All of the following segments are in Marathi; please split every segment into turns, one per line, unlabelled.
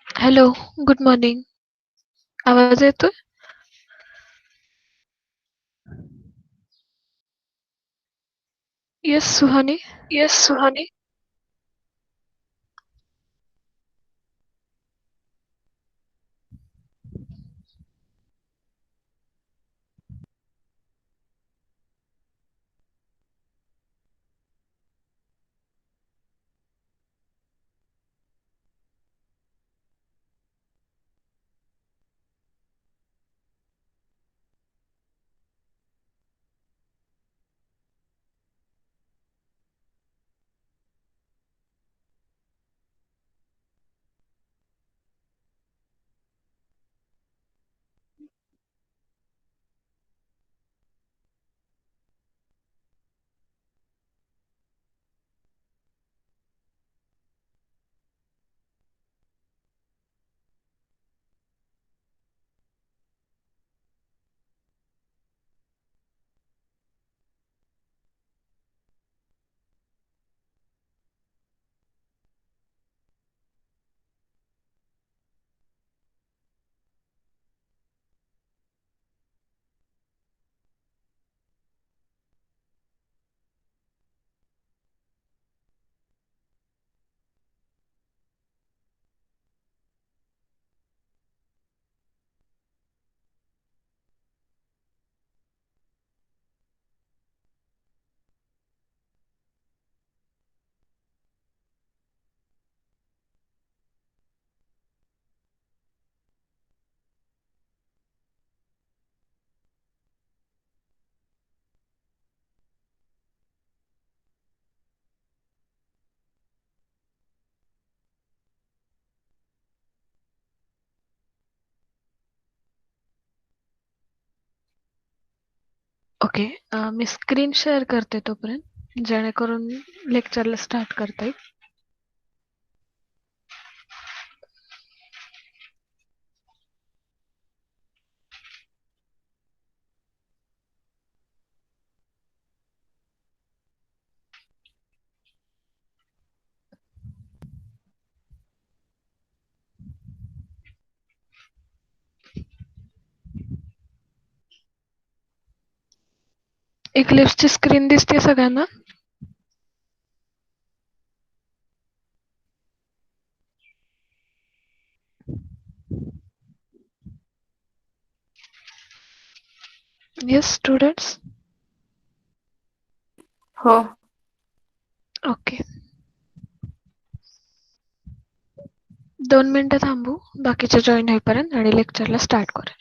Hello, good morning. आवाज येतोय? Yes, Suhani.
Yes, Suhani.
Okay. मी स्क्रीन शेअर करते तोपर्यंत, जेणेकरून लेक्चरला स्टार्ट करता येईल. इक्लिप्सची स्क्रीन दिसते सगळ्यांना? Yes, students.
हो.
ओके. 2 मिनिटं थांबू बाकीचे जॉईन होईपर्यंत आणि लेक्चरला स्टार्ट करू.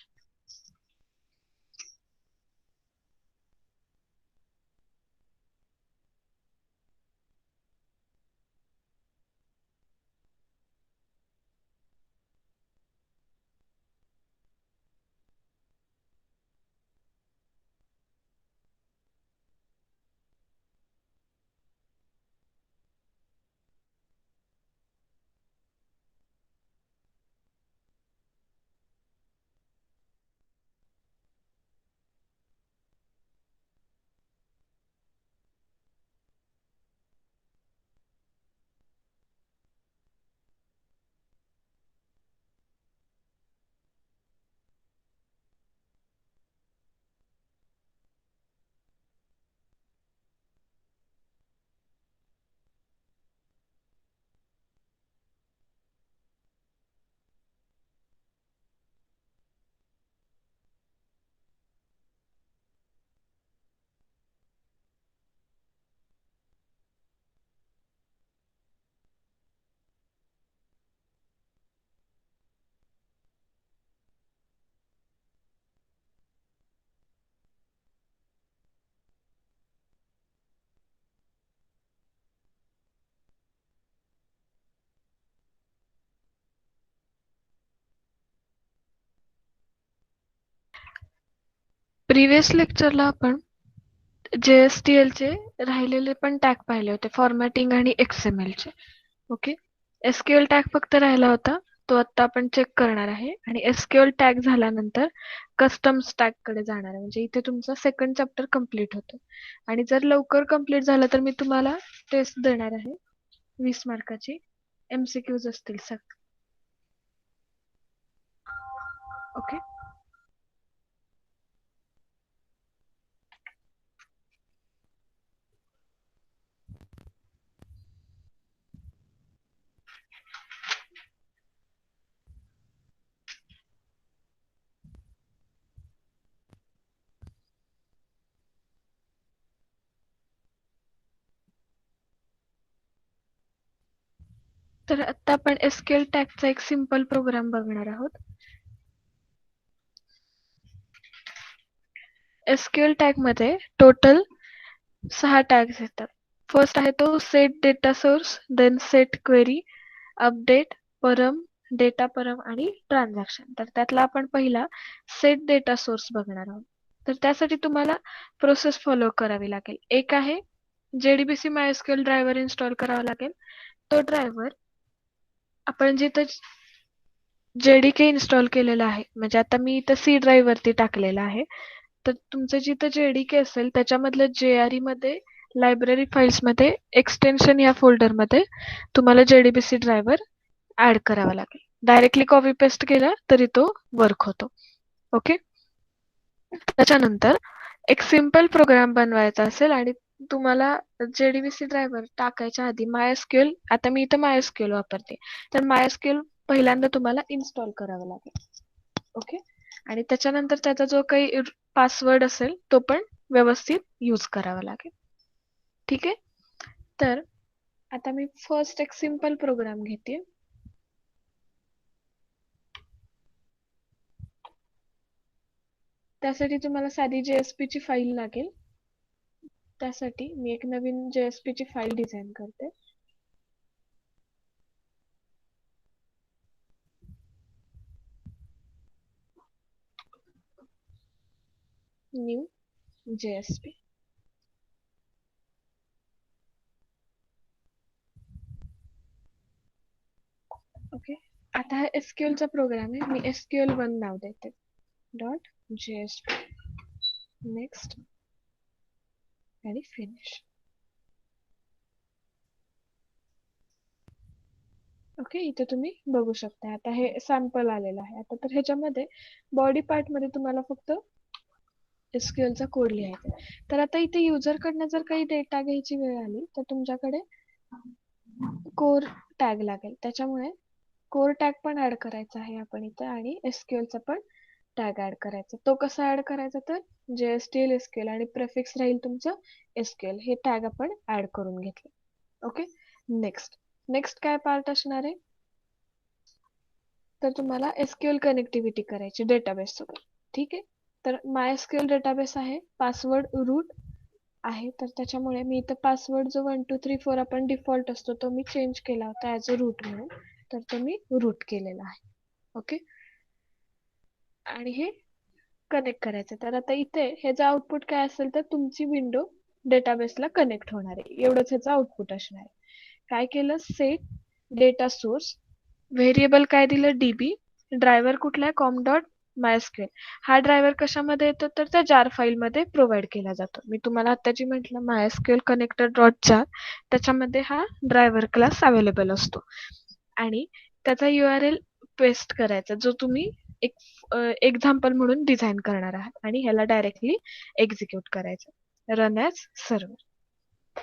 प्रिव्हियस लेक्चरला आपण JSTL चे राहिलेले पण टॅग पाहिले होते, फॉर्मॅटिंग आणि XML चे. ओके. SQL टॅग फक्त राहिला होता, तो आता आपण चेक करणार आहे. आणि SQL टॅग झाल्यानंतर कस्टम्स टॅग कडे जाणार आहे. म्हणजे इथे तुमचा सेकंड चॅप्टर कम्प्लीट होतो. आणि जर लवकर कम्प्लीट झालं तर मी तुम्हाला टेस्ट देणार आहे 20 मार्काची. MCQs असतील सगळे. तर आता आपण एसक्यूएल टॅगचा एक सिंपल प्रोग्राम बघणार आहोत. एसक्यूएल टॅग मध्ये टोटल 6 टॅग्स येतात. फर्स्ट आहे तो set data source, then set query, update, param, data param आणि ट्रान्झॅक्शन. तर त्यातला आपण पहिला सेट डेटा सोर्स बघणार आहोत. तर त्यासाठी तुम्हाला प्रोसेस फॉलो करावी लागेल. एक आहे JDBC MySQL ड्रायव्हर इन्स्टॉल करावा लागेल. तो ड्रायव्हर आपण जिथं JDK इन्स्टॉल केलेला आहे, म्हणजे आता मी इथं C ड्राईव्ह वरती टाकलेला आहे. तर तुमचं जिथं JDK असेल त्याच्यामधलं JRE मध्ये लायब्ररी फाईल्स मध्ये एक्सटेन्शन या फोल्डर मध्ये तुम्हाला JDBC ड्रायव्हर ऍड करावा लागेल. डायरेक्टली कॉपी पेस्ट केला तरी तो वर्क होतो. ओके. त्याच्यानंतर एक सिंपल प्रोग्राम बनवायचा असेल आणि तुम्हाला JDBC ड्रायव्हर टाकायच्या आधी MySQL, आता मी इथं MySQL वापरते, तर MySQL पहिल्यांदा तुम्हाला इन्स्टॉल करावं लागेल. ओके. आणि त्याच्यानंतर त्याचा जो काही पासवर्ड असेल तो पण व्यवस्थित यूज करावा लागेल. ठीक आहे. तर आता मी फर्स्ट एक सिंपल प्रोग्राम घेते. त्यासाठी तुम्हाला साधी JSP ची फाईल लागेल. त्यासाठी मी एक नवीन JSP ची फाईल डिझाईन करते. New JSP. ओके. आता हा SQL चा प्रोग्राम आहे. मी SQL1 नाव देते. Dot JSP. नेक्स्ट आणि फिनिश. ओके. इथे तुम्ही बघू शकता. आता हे सॅम्पल आलेलं आहे. आता तर ह्याच्यामध्ये बॉडी पार्ट मध्ये तुम्हाला फक्त SQL चा कोड लिहायचा आहे. तर आता इथे युजर कडनं जर काही डेटा घ्यायची वेळ आली तर तुमच्याकडे कोर टॅग लागेल. त्याच्यामुळे कोर टॅग पण ऍड करायचा आहे आपण इथे आणि SQL चा पण टॅग ऍड करायचा. तो कसा ऍड करायचा तर JSTL SQL आणि प्रेफिक्स राहील तुमचं SQL. हे टॅग आपण ऍड करून घेतले. ओके. नेक्स्ट काय पार्ट असणार आहे तर तुम्हाला SQL कनेक्टिव्हिटी करायची डेटाबेस सोबत. ठीक आहे. तर MySQL डेटाबेस आहे, पासवर्ड रूट आहे, तर त्याच्यामुळे मी इथं पासवर्ड जो 1 2 3 4 आपण डिफॉल्ट असतो तो मी चेंज केला होता ऍज अ रूट म्हणून, तर तो मी रूट केलेला आहे. ओके. आणि हे कनेक्ट करायचं. तर आता इथे ह्याचं आउटपुट काय असेल तर तुमची विंडो डेटाबेसला कनेक्ट होणार आहे, एवढंच ह्याचं आउटपुट असणार आहे. काय केलं, सेट डेटा सोर्स, व्हेरिएबल काय दिलं DB, ड्रायव्हर कुठला आहे कॉम डॉट MySQL. हा ड्रायव्हर कशामध्ये येतो तर त्या जार फाईल मध्ये प्रोव्हाइड केला जातो. मी तुम्हाला आताची म्हटलं MySQL कनेक्टर डॉट जार, त्याच्यामध्ये हा ड्रायव्हर क्लास अवेलेबल असतो. आणि त्याचा URL पेस्ट करायचा जो तुम्ही एक एक्झाम्पल म्हणून डिझाईन करणार आहात आणि ह्याला डायरेक्टली एक्झिक्यूट करायचं. Run as server.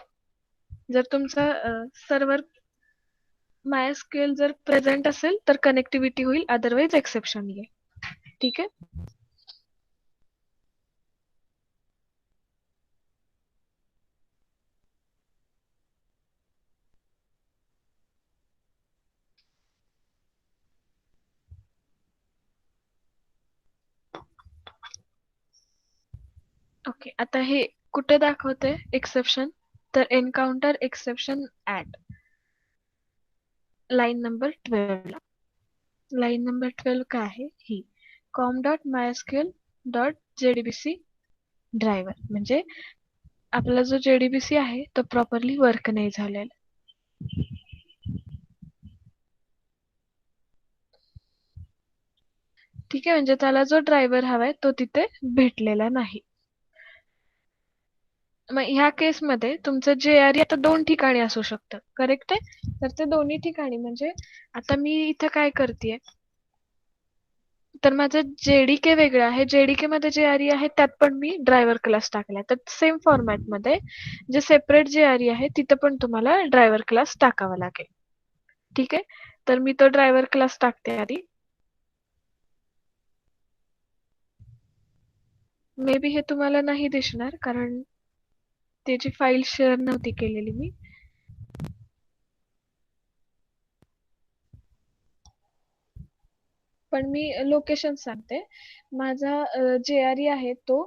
जर तुमचा सर्व्हर MySQL जर प्रेझेंट असेल तर कनेक्टिव्हिटी होईल, अदरवाईज एक्सेप्शन येईल. ठीक आहे. ओके. आता हे कुठे दाखवते एक्सेप्शन तर encounter exception at line number 12. Line number 12 काय आहे ही, com dot MySQL dot JDBC driver, म्हणजे आपला जो JDBC आहे तो प्रॉपरली वर्क नाही झालेला. ठीक आहे. म्हणजे त्याला जो ड्रायव्हर हवाय तो तिथे भेटलेला नाही. मग ह्या केसमध्ये तुमचं JRE आता 2 ठिकाणी असू शकतं, करेक्ट आहे. तर ते दोन्ही ठिकाणी म्हणजे आता मी इथं काय करतेय तर माझं JDK वेगळं आहे. JDK मध्ये JRE आहे त्यात पण मी ड्रायव्हर क्लास टाकलाय. तर सेम फॉर्मॅट मध्ये जे सेपरेट JRE आहे तिथं पण तुम्हाला ड्रायव्हर क्लास टाकावा लागेल. ठीक आहे. तर मी तो ड्रायव्हर क्लास टाकते आधी. मे बी हे तुम्हाला नाही दिसणार कारण त्याची फाईल शेअर नव्हती केलेली मी. पण मी लोकेशन सांगते. माझा JRE आहे तो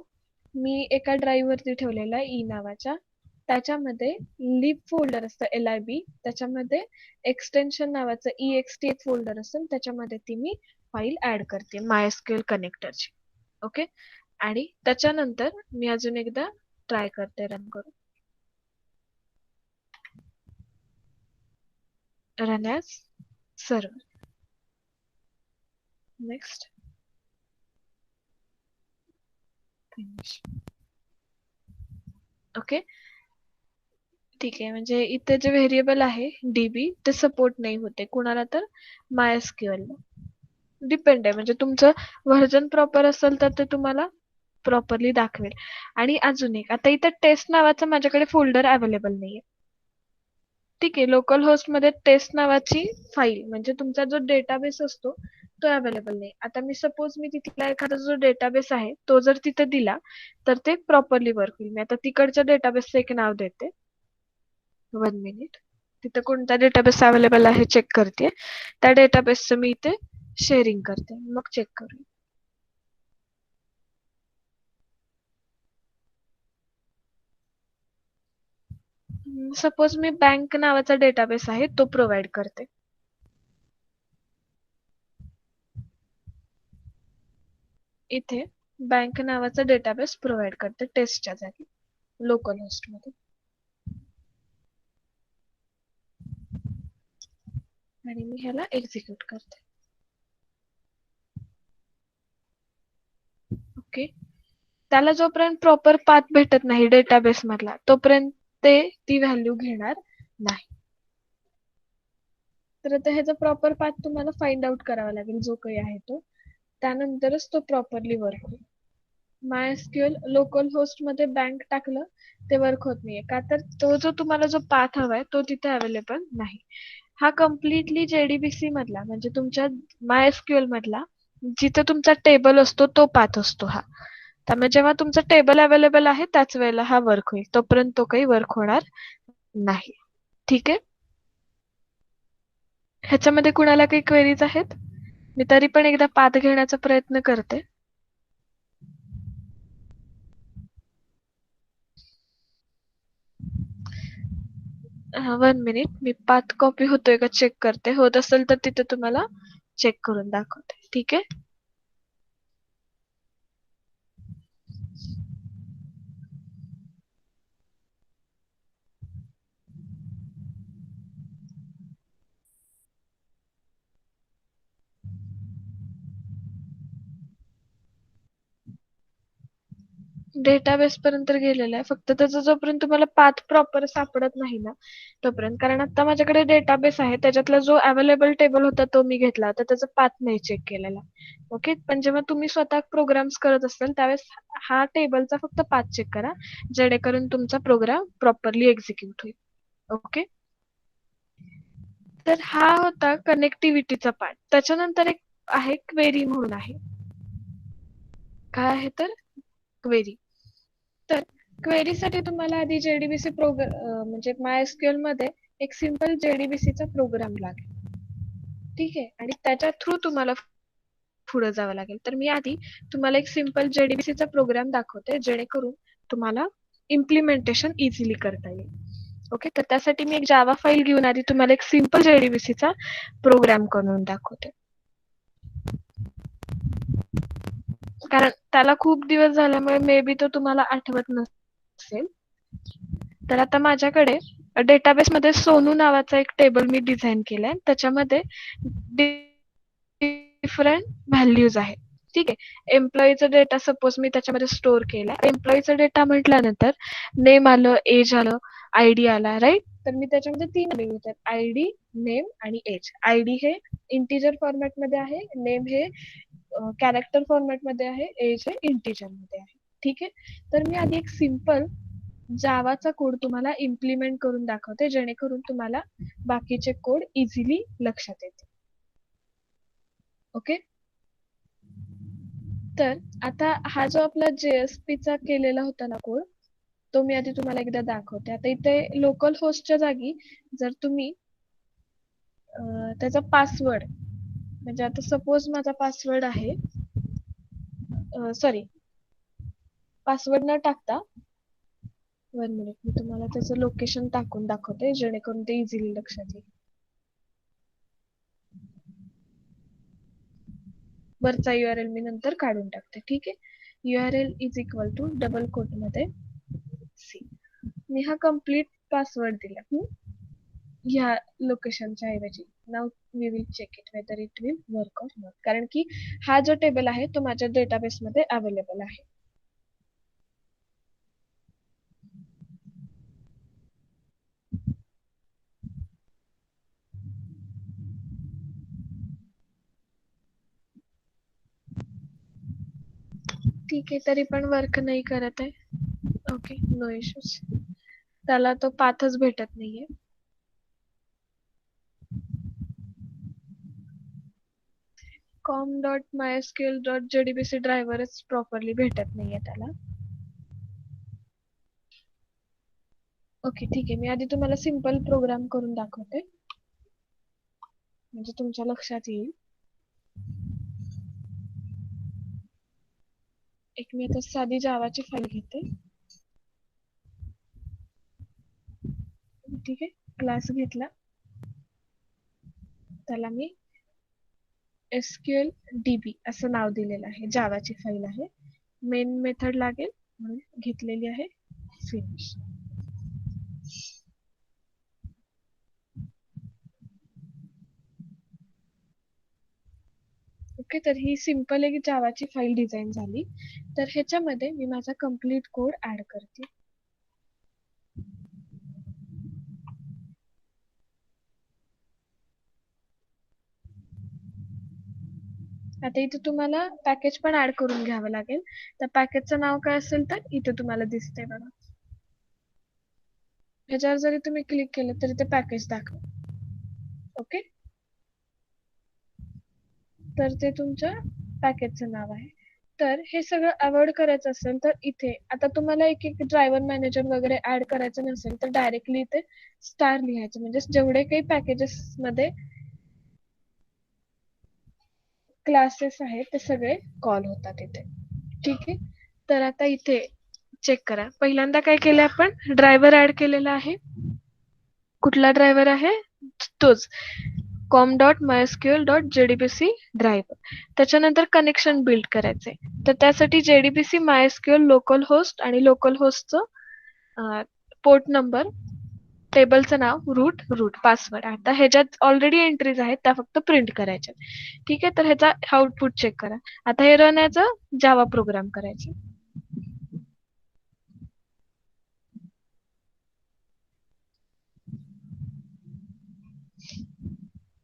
मी एका ड्राईव्ह वरती ठेवलेला आहे नावाच्या. त्याच्यामध्ये लिब फोल्डर असतं LIB, त्याच्यामध्ये एक्सटेन्शन नावाचं EXT एक फोल्डर असेल, त्याच्यामध्ये ती मी फाईल ऍड करते MySQL कनेक्टरची. ओके. आणि त्याच्यानंतर मी अजून एकदा ट्राय करते रन करून. Run as server. Next. Okay. ठीक आहे. म्हणजे इथे जे व्हेरिएबल आहे DB ते सपोर्ट नाही होते कुणाला, तर MySQL ला. डिपेंड आहे, म्हणजे तुमचं व्हर्जन प्रॉपर असेल तर ते तुम्हाला प्रॉपरली दाखवेल. आणि अजून एक, आता इथं टेस्ट नावाचं माझ्याकडे फोल्डर अवेलेबल नाहीये. ठीक आहे. लोकल होस्ट मध्ये टेस्ट नावाची फाईल म्हणजे तुमचा जो डेटाबेस असतो तो अवेलेबल नाही. आता मी सपोज मी तिथला एखादा जो डेटाबेस आहे तो जर तिथे दिला तर ते प्रॉपरली वर्क होईल. मी आता तिकडच्या डेटाबेसचं एक नाव देते. 1 मिनिट. तिथं कोणता डेटाबेस अवेलेबल आहे चेक करते. त्या डेटाबेसचं मी इथे शेअरिंग करते, मग चेक करू. सपोज मी बँक नावाचा डेटाबेस आहे तो प्रोव्हाइड करते. इथे बँक नावाचा डेटाबेस प्रोव्हाइड करते टेस्टच्या जागी लोकल होस्ट मध्ये. आणि मी ह्याला एक्झिक्यूट करते. ओके. त्याला जोपर्यंत प्रॉपर पाथ भेटत नाही डेटाबेस मधला तोपर्यंत ते ती व्हॅल्यू घेणार नाही. तर आता ह्याचा प्रॉपर पाथ तुम्हाला फाइंड आउट करावा लागेल जो काही आहे तो, त्यानंतरच तो प्रॉपरली वर्क होईल. MySQL लोकल होस्ट मध्ये बँक टाकलं ते वर्क होत नाहीये का, तर तो जो तुम्हाला जो पाथ हवाय तो तिथे अवेलेबल नाही. हा कम्प्लिटली JDBC मधला म्हणजे तुमच्या MySQL मधला जिथे तुमचा टेबल असतो तो पाथ असतो हा. त्यामुळे जेव्हा तुमचं टेबल अवेलेबल आहे त्याच वेळेला हा वर्क होईल, तोपर्यंत तो काही वर्क होणार नाही. ठीक आहे. ह्याच्यामध्ये कुणाला काही क्वेरीज आहेत? मी तरी पण एकदा पाथ घेण्याचा प्रयत्न करते. 1 मिनिट. मी पाथ कॉपी होतोय का चेक करते. होत असेल तर तिथे तुम्हाला चेक करून दाखवते. ठीक आहे. डेटाबेस पर्यंत गेलेला आहे, फक्त त्याचा जोपर्यंत तुम्हाला पाथ प्रॉपर सापडत नाही ना तोपर्यंत. कारण आता माझ्याकडे डेटाबेस आहे त्याच्यातला जो अवेलेबल टेबल होता तो मी घेतला होता, त्याचा पाथ नाही चेक केलेला. ओके. पण जेव्हा तुम्ही स्वतः प्रोग्राम्स करत असाल त्यावेळेस हा टेबलचा फक्त पाथ चेक करा, जेणेकरून तुमचा प्रोग्राम प्रॉपरली एक्झिक्यूट होईल. ओके. तर हा होता कनेक्टिव्हिटीचा पार्ट. त्याच्यानंतर एक आहे क्वेरी म्हणून आहे. काय आहे तर क्वेरी. तर क्वेरीसाठी तुम्हाला आधी JDBC म्हणजे MySQL मध्ये एक सिंपल JDBC चा प्रोग्राम लागेल. ठीक आहे. आणि त्याच्या थ्रू तुम्हाला पुढे जावं लागेल. तर मी आधी तुम्हाला एक सिंपल JDBC चा प्रोग्राम दाखवते जेणेकरून तुम्हाला इम्प्लिमेंटेशन इझिली करता येईल. ओके. तर त्यासाठी मी एक जावा फाईल घेऊन आधी तुम्हाला एक सिंपल JDBC चा प्रोग्राम करून दाखवते. कारण त्याला खूप दिवस झाल्यामुळे मे बी तो तुम्हाला आठवत नसेल. तर आता माझ्याकडे डेटाबेस मध्ये सोनू नावाचा एक टेबल मी डिझाईन केलाय. त्याच्यामध्ये डिफरंट व्हॅल्यूज आहेत. ठीक आहे. एम्प्लॉईचा डेटा सपोज मी त्याच्यामध्ये स्टोअर केलाय. एम्प्लॉईचा डेटा म्हटल्यानंतर नेम आलं, एज आलं, आयडी आला, राईट. तर मी त्याच्यामध्ये 3 व्हॅल्यू घेतात, आयडी, नेम आणि एज. आयडी हे इंटिजर फॉर्मॅट मध्ये आहे, नेम हे कॅरेक्टर फॉर्मॅट मध्ये आहे, एज हे इंटिजर मध्ये आहे. ठीक आहे. तर मी आधी एक सिंपल जावाचा कोड तुम्हाला इम्प्लिमेंट करून दाखवते जेणेकरून तुम्हाला बाकीचे कोड इझिली लक्षात येतील. ओके. तर आता हा जो आपला JSP चा केलेला होता ना कोड तो मी आधी तुम्हाला एकदा दाखवते. आता इथे लोकल होस्टच्या जागी जर तुम्ही त्याचा पासवर्ड म्हणजे आता सपोज माझा पासवर्ड आहे, सॉरी, पासवर्ड न टाकता 1 मिनिट मी तुम्हाला त्याचं लोकेशन टाकून दाखवते जेणेकरून ते इझिली लक्षात येईल. वरचा URL मी नंतर काढून टाकते. ठीक आहे. URL is equal to double quote मध्ये सी. मी हा कम्प्लीट पासवर्ड दिला ह्या लोकेशनच्या ऐवजी. Now we will check it whether it will work or not, कारण की हा जो टेबल आहे तो माझ्या डेटाबेस मध्ये अवेलेबल आहे. ठीक आहे, तरी पण वर्क नाही करत आहे. Okay, no issues. त्याला तो पाथच भेटत नाहीये. com.mysql.jdbc ड्रायव्हरच प्रॉपरली भेटत नाहीये त्याला. ओके, ठीक आहे. मी आधी तुम्हाला सिंपल प्रोग्राम करून दाखवते म्हणजे तुमच्या लक्षात येईल. एक मी आता साधी जावाची फाईल घेते. ठीक आहे, क्लास घेतला, त्याला मी SQL DB असं नाव दिलेलं आहे. जावाची फाईल आहे. मेन मेथड लागेल म्हणून घेतलेली आहे. फिनिश. ओके, तर ही सिंपल एक जावाची फाईल डिझाईन झाली. तर ह्याच्यामध्ये मी माझा कम्प्लीट कोड ऍड करते. आता इथे तुम्हाला पॅकेज पण ऍड करून घ्यावं लागेल. त्या पॅकेजचं नाव काय असेल तर इथे तुम्हाला दिसतंय बघा. ह्याच्यावर जरी तुम्ही क्लिक केलं तरी ते पॅकेज दाखव. ओके, तर ते तुमच्या पॅकेजचं नाव आहे. तर हे सगळं अवॉइड करायचं असेल तर इथे आता तुम्हाला एक एक ड्रायव्हर मॅनेजर वगैरे ऍड करायचं नसेल तर डायरेक्टली इथे स्टार लिहायचं, म्हणजे जेवढे काही पॅकेजेस मध्ये क्लासेस आहेत ते सगळे कॉल होतात इथे. ठीक आहे, तर आता इथे चेक करा. पहिल्यांदा काय केलं आपण, ड्रायव्हर ऍड केलेला आहे. कुठला ड्रायव्हर आहे, तोच com.mysql.jdbc ड्रायव्हर. त्याच्यानंतर कनेक्शन बिल्ड करायचंय. तर त्यासाठी JDBC MySQL लोकल होस्ट आणि लोकल होस्टचं पोर्ट नंबर, टेबलचं नाव, रूट पासवर्ड. आता ह्याच्यात ऑलरेडी एंट्रीज आहेत त्या फक्त प्रिंट करायच्या. ठीक आहे, तर ह्याचा आउटपुट चेक करा. आता हे रन याचा जावा प्रोग्राम करायचा.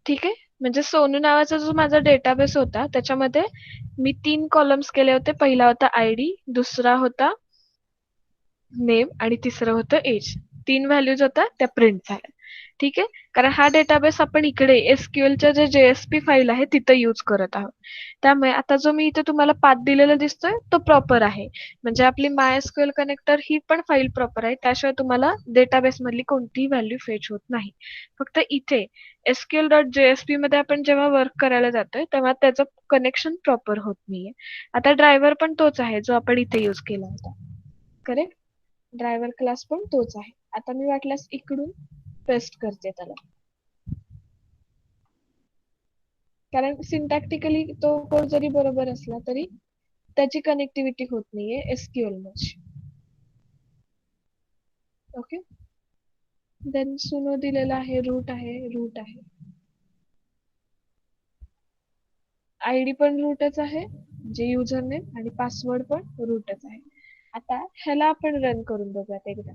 ठीक आहे, म्हणजे सोनू नावाचा जो माझा डेटाबेस होता त्याच्यामध्ये मी 3 कॉलम्स केले होते. पहिला होता ID, दुसरा होता नेम आणि तिसरं होतं एज. 3 व्हॅल्यूज होत्या त्या प्रिंट झाल्या. ठीक आहे, कारण हा डेटाबेस आपण इकडे SQLच्या जे JSP फाईल आहे तिथं यूज करत आहोत. त्यामुळे आता जो मी इथे तुम्हाला पाथ दिलेला दिसतोय तो प्रॉपर आहे. म्हणजे आपली MySQL कनेक्टर ही पण फाईल प्रॉपर आहे. त्याशिवाय तुम्हाला डेटाबेस मधली कोणतीही व्हॅल्यू फेच होत नाही. फक्त इथे SQL.JSP मध्ये आपण जेव्हा वर्क करायला जातोय तेव्हा त्याचं कनेक्शन प्रॉपर होत नाहीये. आता ड्रायव्हर पण तोच आहे जो आपण इथे यूज केला होता. करेक्ट, ड्रायव्हर क्लास पण तोच आहे. आता मी वाटल्यास इकडून पेस्ट करते त्याला, कारण सिंटॅक्टिकली तो कोड जरी बरोबर असला तरी त्याची कनेक्टिव्हिटी होत नाहीये SQL मध्ये. ओके, देन सुनो दिलेला आहे, रूट आहे. ID पण रूटच आहे, जे युजर नेम आणि पासवर्ड पण रूटच आहे. आता ह्याला आपण रन करून बघूयात एकदा.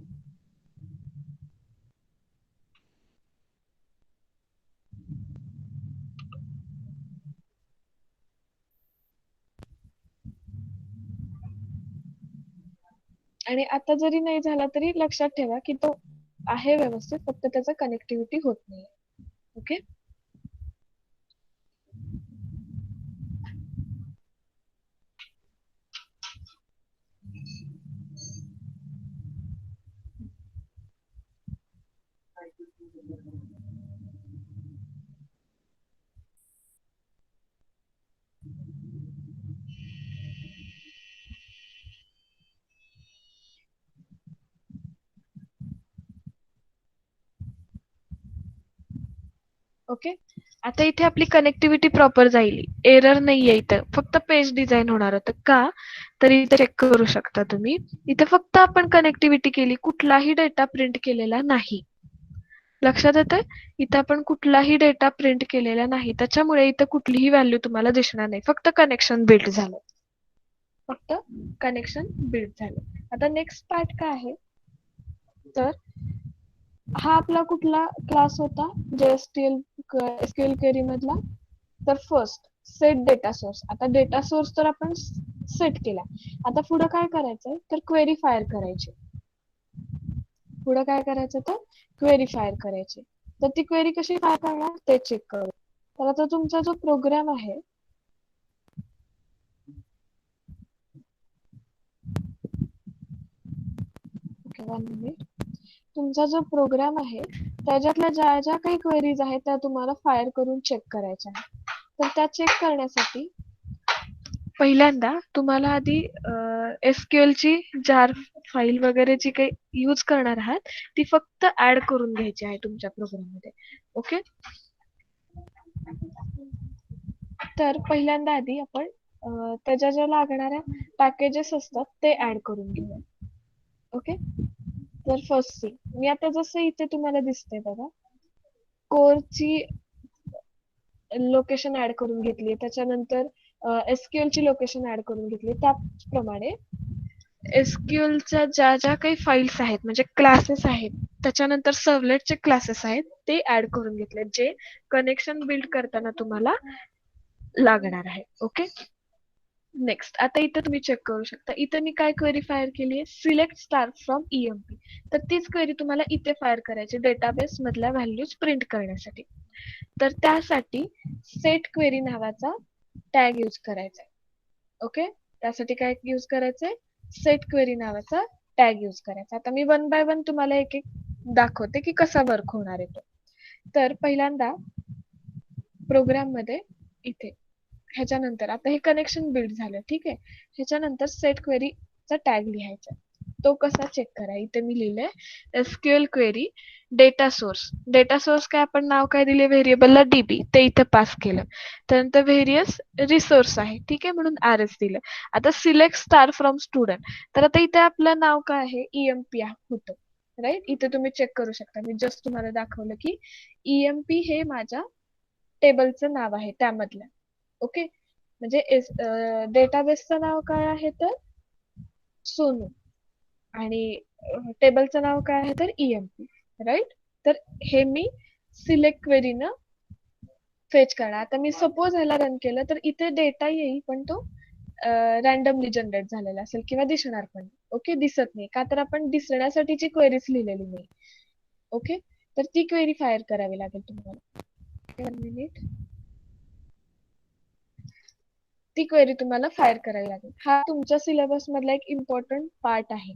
आणि आता जरी नाही झाला तरी लक्षात ठेवा की तो आहे व्यवस्थित, फक्त त्याचा कनेक्टिव्हिटी होत नाही. Okay, okay. आता इथे आपली कनेक्टिव्हिटी प्रॉपर जाईल, एरर नाहीये इथं, फक्त पेज डिझाईन होणार होतं का, तर इथे चेक करू शकता तुम्ही. इथे फक्त आपण कनेक्टिव्हिटी केली, कुठलाही डेटा प्रिंट केलेला नाही. लक्षात येतंय? इथं आपण कुठलाही डेटा प्रिंट केलेला नाही, त्याच्यामुळे इथं कुठलीही व्हॅल्यू तुम्हाला दिसणार नाही, फक्त कनेक्शन बिल्ड झालं. फक्त कनेक्शन बिल्ड झालं. आता नेक्स्ट पार्ट काय आहे, तर हा आपला कुठला क्लास होता JSTL SQL क्वेरी मधला, तर फर्स्ट सेट डेटा सोर्स. आता डेटा सोर्स तर आपण सेट केला, आता पुढे काय करायचंय, तर क्वेरी फायर करायची. पुढे काय करायचं, तर क्वेरी फायर करायची. तर ती क्वेरी कशी फायर करणार ते चेक करू. तर आता तुमचा जो प्रोग्राम आहे, वन मिनिट, तुमचा जो प्रोग्राम आहे त्याच्यातल्या ज्या ज्या काही क्वेरीज आहेत त्या तुम्हाला फायर करून चेक करायच्या आहेत. तर त्या चेक करण्यासाठी पहिल्यांदा तुम्हाला आधी SQL ची जार फाईल वगैरे जी काही यूज करणार आहात ती फक्त ऍड करून घ्यायची आहे तुमच्या प्रोग्राम मध्ये. ओके. तर पहिल्यांदा आधी आपण त्याच्या ज्या लागणाऱ्या पॅकेजेस असतात ते ऍड करून घेऊया. ओके. तर फर्स्ट सी मी आता जसं इथे तुम्हाला दिसतंय बघा, कोरची लोकेशन ऍड करून घेतली, त्याच्यानंतर SQL ची लोकेशन ऍड करून घेतली. त्याचप्रमाणे SQL च्या ज्या ज्या काही फाईल्स आहेत म्हणजे क्लासेस आहेत, त्याच्यानंतर सर्वलेटचे क्लासेस आहेत ते ऍड करून घेतले, जे कनेक्शन बिल्ड करताना तुम्हाला लागणार आहे. ओके. नेक्स्ट आता इथं तुम्ही चेक करू शकता, इथं मी काय क्वेरी फायर केली आहे, सिलेक्ट स्टार फ्रॉम EMP. तर तीच क्वेरी तुम्हाला इथे फायर करायची डेटाबेस मधल्या व्हॅल्यूज प्रिंट करण्यासाठी. तर त्यासाठी सेट क्वेरी नावाचा टॅग यूज करायचा आहे. ओके. त्यासाठी काय यूज करायचंय, सेट क्वेरी नावाचा टॅग यूज करायचा. आता मी वन बाय वन तुम्हाला एक एक दाखवते की कसा वर्क होणार आहे तो. तर पहिल्यांदा प्रोग्राम मध्ये इथे ह्याच्यानंतर आता हे कनेक्शन बिल्ड झालं, ठीक आहे. ह्याच्यानंतर सेट क्वेरीचा टॅग लिहायचा. तो कसा चेक करा, इथे मी लिहिलंय SQL query data source. Data source काय आपण नाव काय दिले व्हेरिएबलला DB, ते इथे पास केलं. त्यानंतर व्हेरियस रिसोर्स आहे, ठीक आहे, म्हणून RS दिलं. आता सिलेक्ट स्टार फ्रॉम स्टुडंट, तर आता इथे आपलं नाव काय आहे EMP होतं, राईट. इथे तुम्ही चेक करू शकता, मी जस्ट तुम्हाला दाखवलं की EMP हे माझ्या टेबलचं नाव आहे त्यामधलं. ओके. म्हणजे डेटाबेसचं नाव काय आहे, तर सोनू, आणि टेबलचं नाव काय आहे, तर EMP, राईट. तर हे मी सिलेक्ट क्वेरीनं फेच करणार. आता मी सपोज ह्याला रन केलं तर इथे डेटा येईल, पण तो रॅन्डमली जनरेट झालेला असेल किंवा दिसणार पण. ओके. दिसत नाही का, तर आपण दिसण्यासाठीची क्वेरीज लिहिलेली नाही. ओके. तर ती क्वेरी फायर करावी लागेल तुम्हाला. 1 मिनिट. ती क्वेरी तुम्हाला फायर करावी लागेल. हा तुमच्या सिलेबस मधला एक इम्पॉर्टंट पार्ट आहे.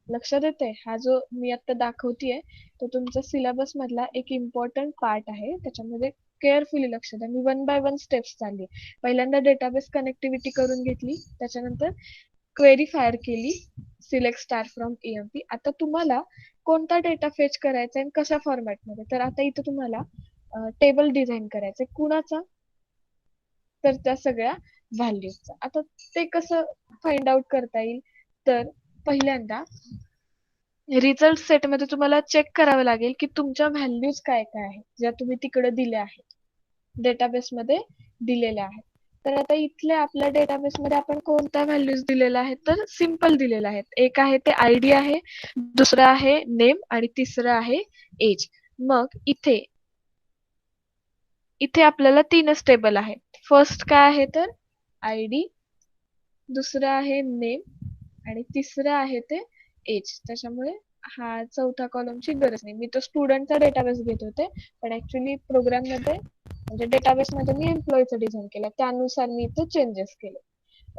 लक्षात येते, हा जो मी आता दाखवतेय तो तुमच्या सिलेबस मधला एक इम्पॉर्टंट पार्ट आहे. त्याच्यामध्ये केअरफुली लक्ष द्या. मी वन बाय वन स्टेप्स चालली. पहिल्यांदा डेटाबेस कनेक्टिव्हिटी करून घेतली, त्याच्यानंतर क्वेरी फायर केली, सिलेक्ट स्टार फ्रॉम EMP. आता तुम्हाला कोणता डेटा फेच करायचा आहे, कशा फॉर्मॅटमध्ये, तर आता इथं तुम्हाला टेबल डिझाईन करायचंय. कुणाचा, तर त्या सगळ्या व्हॅल्यूजचा. आता ते कसं फाइंड आउट करता येईल, तर पहिल्यांदा रिझल्ट सेट मध्ये तुम्हाला चेक करावं लागेल की तुमच्या व्हॅल्यूज काय काय आहेत ज्या तुम्ही तिकडे दिल्या आहेत, डेटाबेस मध्ये दिलेल्या आहेत. तर आता इथल्या आपल्या डेटाबेस मध्ये आपण कोणत्या व्हॅल्यूज दिलेल्या आहेत, तर सिंपल दिलेल्या आहेत. एक आहे ते ID आहे, दुसरं आहे नेम, आणि तिसरं आहे एज. मग इथे इथे आपल्याला तीनच टेबल आहेत. फर्स्ट काय आहे, तर ID, दुसरं आहे नेम, आणि तिसरं आहे ते एज. त्याच्यामुळे हा चौथा कॉलमची गरज नाही. मी तो स्टुडंटचा डेटाबेस घेत होते, पण ऍक्च्युली प्रोग्राम मध्ये म्हणजे डेटाबेस मध्ये मी एम्प्लॉईचं डिझाईन केलं, त्यानुसार मी इथे चेंजेस केले.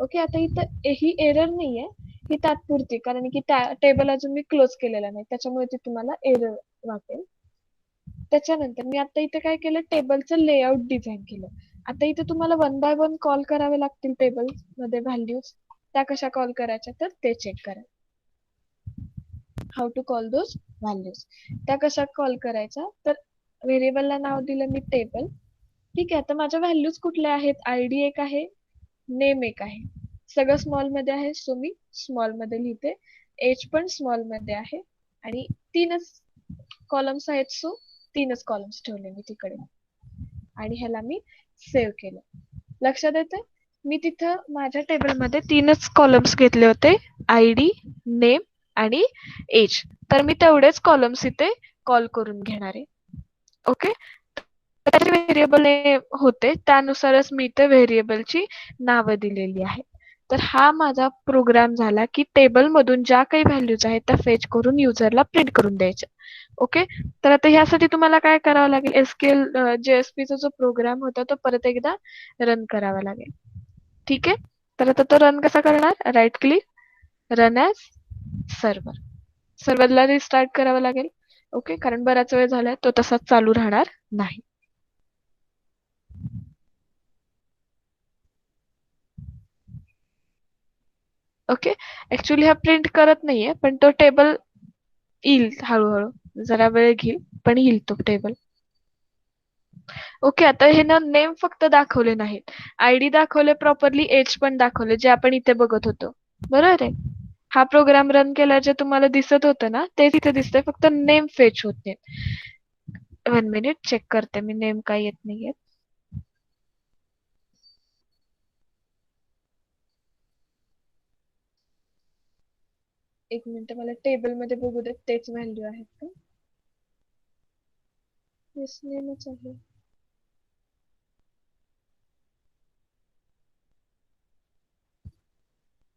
ओके. आता इथं ही एरर नाहीये, ही तात्पुरती, कारण की टेबल अजून मी क्लोज केलेला नाही, त्याच्यामुळे ती तुम्हाला एरर वाटेल. त्याच्यानंतर मी आता इथे काय केलं, टेबलचं लेआउट डिझाईन केलं. आता इथे तुम्हाला वन बाय वन कॉल करावे लागतील टेबल मध्ये व्हॅल्यूज. त्या कशा कॉल करायच्या, तर ते चेक करा. How to call those values. त्या कशा कॉल करायच्या, तर व्हेरिएबलला नाव दिलं मी टेबल. ठीक आहे, आता माझ्या व्हॅल्यूज कुठल्या आहेत? आयडी एक आहे, नेम एक आहे. सगळं स्मॉल मध्ये आहे, सो मी स्मॉल मध्ये लिहिते. एज पण स्मॉल मध्ये आहे आणि 3च कॉलम्स आहेत, सो 3च कॉलम्स ठेवले मी तिकडे आणि ह्याला मी सेव्ह केलं. लक्षात येते? मी तिथं माझ्या टेबलमध्ये 3च कॉलम्स घेतले होते, आयडी, नेम आणि एज. तर मी तेवढेच कॉलम्स इथे कॉल करून घेणार आहे. ओके, त्याचे व्हेरिएबल होते त्यानुसारच मी इथे व्हेरिएबलची नावं दिलेली आहेत. तर हा माझा प्रोग्राम झाला की टेबल मधून ज्या काही व्हॅल्यूज आहेत त्या फेच करून युजरला प्रिंट करून द्यायच्या. ओके, तर आता ह्यासाठी तुम्हाला काय करावं लागेल? एसक्यूएल JSP चा जो प्रोग्राम होता तो परत एकदा रन करावा लागेल. ठीक आहे, तर आता तो रन कसा करणार? Right click, run as server. सर्व्हरला रिस्टार्ट करावं लागेल. ओके, कारण बराच वेळ झालाय तो तसाच चालू राहणार नाही. ओके, ऍक्च्युली हा प्रिंट करत नाहीये, पण तो टेबल येईल हळूहळू, जरा वेळ घेईल पण येईल तो टेबल. ओके, आता हे ना नेम फक्त दाखवले नाहीत, आयडी दाखवले प्रॉपरली, एज पण दाखवले जे आपण इथे बघत होतो. बरोबर आहे? हा प्रोग्राम रन केला जे तुम्हाला दिसत होतं ना ते तिथे दिसतंय, फक्त नेम फेच होत नाही. 1 मिनिट चेक करते मी, नेम काय येत नाहीये. एक मिनिट, मला टेबल मध्ये बघू देत तेच व्हॅल्यू आहेत का. येस, नेमच आहे.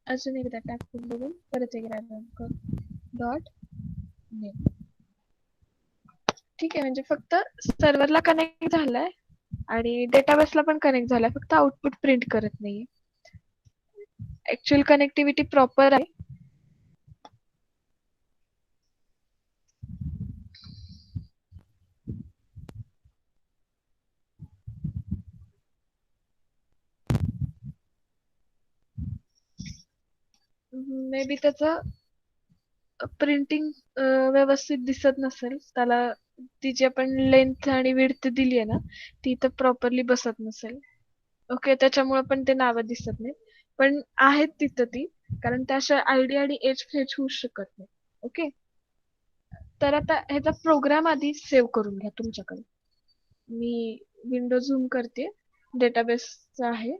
अजून एकदा टाकून बघून परत एकदा रन कर. Dot name. ठीक आहे, म्हणजे फक्त सर्व्हरला कनेक्ट झालाय आणि डेटाबेसला पण कनेक्ट झालाय, फक्त आउटपुट प्रिंट करत नाहीये. ऍक्च्युअल कनेक्टिव्हिटी प्रॉपर आहे. मे बी त्याचं प्रिंटिंग व्यवस्थित दिसत नसेल, त्याला ती जी आपण लेंथ आणि विड्थ दिली आहे ना ती तर प्रॉपरली बसत नसेल. ओके, त्याच्यामुळे पण ते नावं दिसत नाही, पण आहेत तिथं ती, कारण त्याशिवाय आयडी आणि एज फेच होऊ शकत नाही. ओके, तर आता ह्याचा प्रोग्राम आधी सेव्ह करून घ्या तुमच्याकडे. मी विंडो झूम करते, डेटाबेसचा आहे.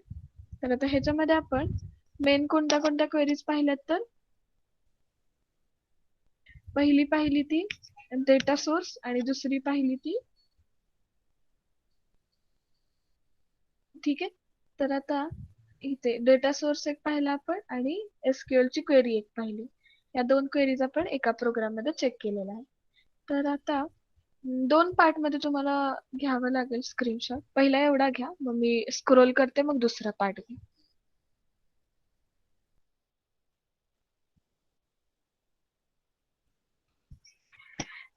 तर आता ह्याच्यामध्ये आपण मेन कोणत्या कोणत्या क्वेरीज पाहिल्यात, तर पहिली पाहिली ती डेटा सोर्स आणि दुसरी पाहिली ती. ठीक आहे, तर आता इथे डेटा सोर्स एक पाहिला आपण आणि एसक्यूएल ची क्वेरी एक पाहिली. या 2 क्वेरीज आपण एका प्रोग्राम मध्ये चेक केलेल्या आहे. तर आता 2 पार्ट मध्ये तुम्हाला घ्यावं लागेल स्क्रीनशॉट. पहिला एवढा घ्या, मग मी स्क्रोल करते, मग दुसरा पार्ट घ्या.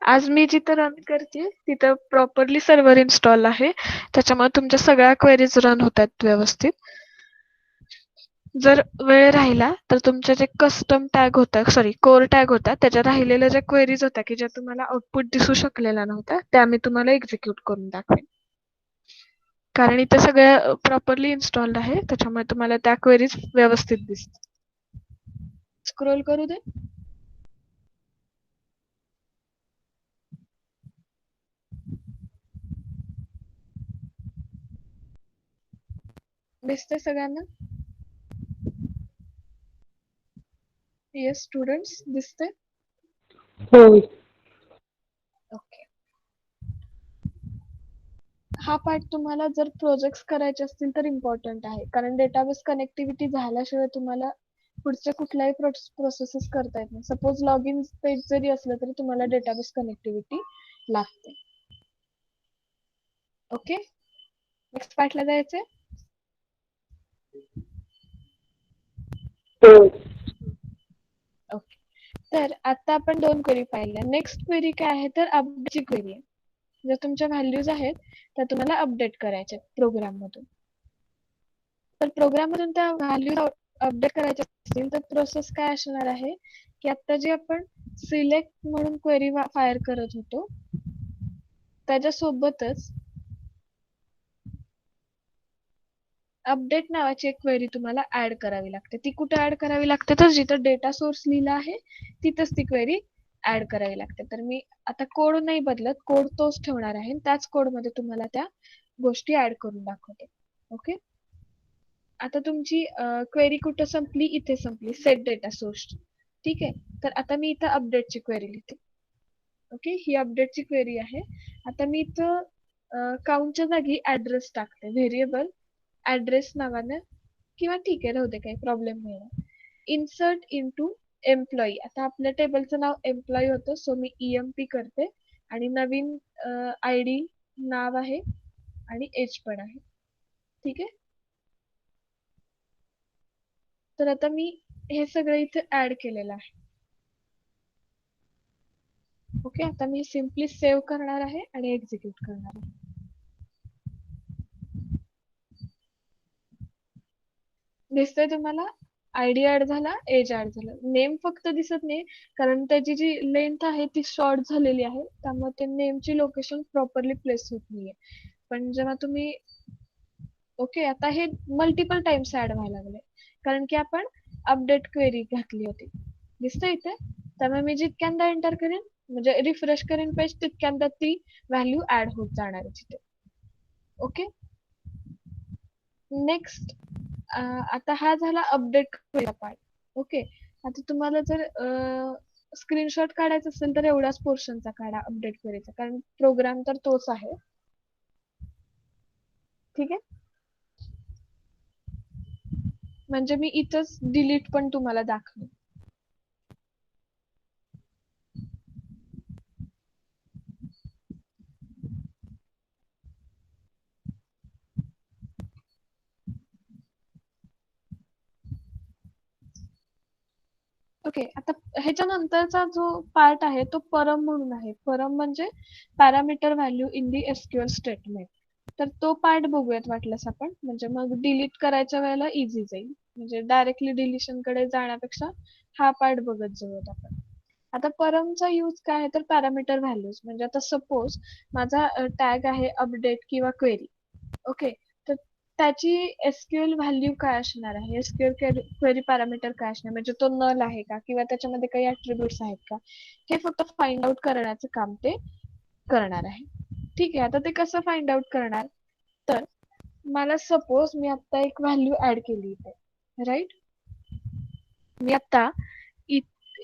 आज मी जिथं रन करते तिथं प्रॉपरली सर्व्हर इन्स्टॉल आहे, त्याच्यामुळे तुमच्या सगळ्या क्वेरीज रन होतात व्यवस्थित. जर वेळ राहिला तर तुमचे जे कस्टम टॅग होता, सॉरी कोर टॅग होता, त्याच्या राहिलेल्या ज्या क्वेरीज होत्या की ज्या तुम्हाला आउटपुट दिसू शकलेल्या नव्हत्या त्या मी तुम्हाला एक्झिक्यूट करून दाखवेन. कारण इथे सगळ्या प्रॉपरली इन्स्टॉल्ड आहे, त्याच्यामुळे तुम्हाला त्या क्वेरीज व्यवस्थित दिसतील. स्क्रोल करू दे. दिसतंय सगळ्यांना? येस स्टुडंट्स, दिसतंय?
हो.
ओके, हा पार्ट तुम्हाला जर प्रोजेक्ट्स करायचे असतील तर इम्पॉर्टंट आहे, कारण डेटाबेस कनेक्टिव्हिटी झाल्याशिवाय तुम्हाला पुढचे कुठल्याही प्रोसेसेस करता येत नाही. सपोज लॉग इन पेज जरी असलं तरी तुम्हाला डेटाबेस कनेक्टिव्हिटी लागते. ओके, नेक्स्ट पार्टला जायचंय.
हो.
ओके, तर आता आपण 2 क्वेरी पाहिल्या. नेक्स्ट क्वेरी काय आहे, तर अपडेटची क्वेरी आहे. जर तुमच्या व्हॅल्यूज आहेत त्या तुम्हाला अपडेट करायच्या प्रोग्राम मधून. तर प्रोग्राम मधून त्या व्हॅल्यू अपडेट करायच्या असतील तर प्रोसेस काय असणार आहे की आता जे आपण सिलेक्ट म्हणून क्वेरी फायर करत होतो त्याच्यासोबतच अपडेट नावाची एक क्वेरी तुम्हाला ऍड करावी लागते. ती कुठे ऍड करावी लागते, तर जिथं डेटा सोर्स लिहिला आहे तिथंच ती क्वेरी ऍड करावी लागते. तर मी आता कोड नाही बदलत, कोड तोच ठेवणार आहे, त्याच कोड मध्ये तुम्हाला त्या गोष्टी ऍड करून दाखवते. ओके, आता तुमची क्वेरी कुठं संपली, इथे संपली, सेट डेटा सोर्स. ठीक आहे, तर आता मी इथं अपडेटची क्वेरी लिहिते. ओके, ही अपडेटची क्वेरी आहे. आता मी इथं काउंटच्या जागी ऍड्रेस टाकते, व्हेरिएबल ऍड्रेस नावानं, किंवा ठीक आहे राहू दे, काही प्रॉब्लेम नाही. इन्सर्ट इनटू एम्प्लॉई, आता आपल्या टेबलचं नाव एम्प्लॉई होतं, सो मी EMP करते आणि नवीन ID नाव आहे आणि एज पण आहे. ठीक आहे, तर आता मी हे सगळं इथे ऍड केलेलं आहे. ओके, आता मी सिम्पली सेव्ह करणार आहे आणि एक्झिक्यूट करणार आहे. दिसतंय तुम्हाला, ID ऍड झाला, एज ऍड झालं, नेम फक्त दिसत नाही कारण त्याची जी लेंथ आहे ती शॉर्ट झालेली आहे, त्यामुळे ते नेमची लोकेशन प्रॉपरली प्लेस होत नाहीये. पण जेव्हा तुम्ही ओके, आता हे मल्टिपल टाइम्स ऍड व्हायला लागले कारण की आपण अपडेट क्वेरी घातली होती. दिसतंय इथे, त्यामुळे मी जितक्यांदा एंटर करेन, म्हणजे रिफ्रेश करेन पेज, तितक्यांदा ती व्हॅल्यू ऍड होत जाणार आहे तिथे. ओके, नेक्स्ट, आता हा झाला अपडेट पार्ट. ओके, आता तुम्हाला जर स्क्रीनशॉट काढायचा असेल तर एवढाच पोर्शनचा काढा अपडेट क्वेरीचा, कारण प्रोग्राम तर तोच आहे. ठीक आहे, म्हणजे मी इथंच डिलीट पण तुम्हाला दाखवेन. ओके, आता ह्याच्यानंतरचा जो पार्ट आहे तो परम म्हणून आहे. परम म्हणजे parameter value in the SQL statement. तर तो पार्ट बघूयात वाटल्यास आपण, म्हणजे मग डिलीट करायच्या वेळेला इझी जाईल, म्हणजे डायरेक्टली डिलिशन कडे जाण्यापेक्षा हा पार्ट बघत जाऊयात आपण. आता परमचा यूज काय आहे, तर पॅरामीटर व्हॅल्यूज, म्हणजे आता सपोज माझा टॅग आहे अपडेट किंवा क्वेरी. ओके, तर त्याची SQL व्हॅल्यू काय असणार आहे, SQL क्वेरी पॅरामीटर काय असणार, म्हणजे तो नल आहे का, किंवा त्याच्यामध्ये काही ऍट्रिब्यूट्स आहेत का, हे फक्त फाइंड आउट करण्याचं काम ते करणार आहे. ठीक आहे, आता ते कसं फाइंड आउट करणार, तर मला सपोज मी आता एक व्हॅल्यू ऍड केली इथे, राईट. मी आता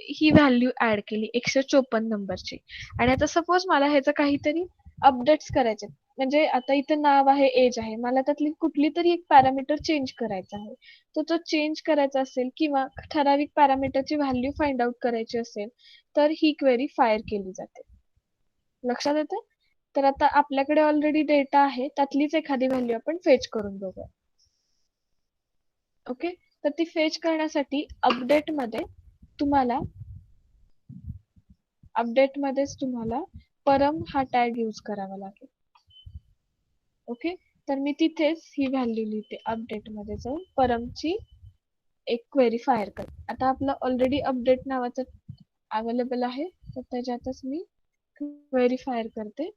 ही व्हॅल्यू ऍड केली 154 नंबरची, आणि आता सपोज मला ह्याचं काहीतरी अपडेट्स करायचे, म्हणजे आता इथं नाव आहे, एज आहे, मला त्यातली कुठली तरी एक पॅरामीटर चेंज करायचा आहे. तर तो चेंज करायचा असेल किंवा ठराविक पॅरामीटरची व्हॅल्यू फाइंड आउट करायची असेल, तर ही क्वेरी फायर केली जाते. लक्षात येते, तर आता आपल्याकडे ऑलरेडी डेटा आहे, त्यातलीच एखादी व्हॅल्यू आपण फेच करून बघूया. ओके, तर ती फेच करण्यासाठी अपडेट मध्येच तुम्हाला परम हा टॅग यूज करावा लागेल. ओके, तर मी तिथेच ही व्हॅल्यू लिहिते, अपडेट मध्ये जाऊन परमची एक क्वेरी फायर करते. आता आपलं ऑलरेडी अपडेट नावाचं अवेलेबल आहे, तर त्याच्यातच मी क्वेरी फायर करते.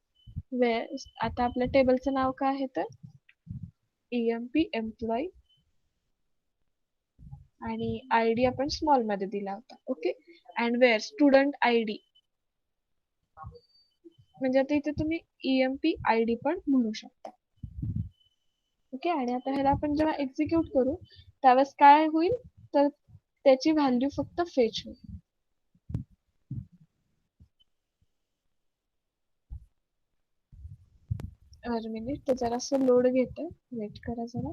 आता आपल्या टेबलचं नाव काय आहे, तर EMP एम्प्लॉई, आणि ID आपण स्मॉल मध्ये दिला होता. Okay, and where student ID, म्हणजे आता इथे तुम्ही EMP ID पण म्हणू शकता. ओके, आणि आता ह्याला आपण जेव्हा एक्झिक्यूट करू त्यावेळेस काय होईल, तर त्याची व्हॅल्यू फक्त फेच होईल. मिनिट, ते जरासं लोड घेतं, वेट करा जरा.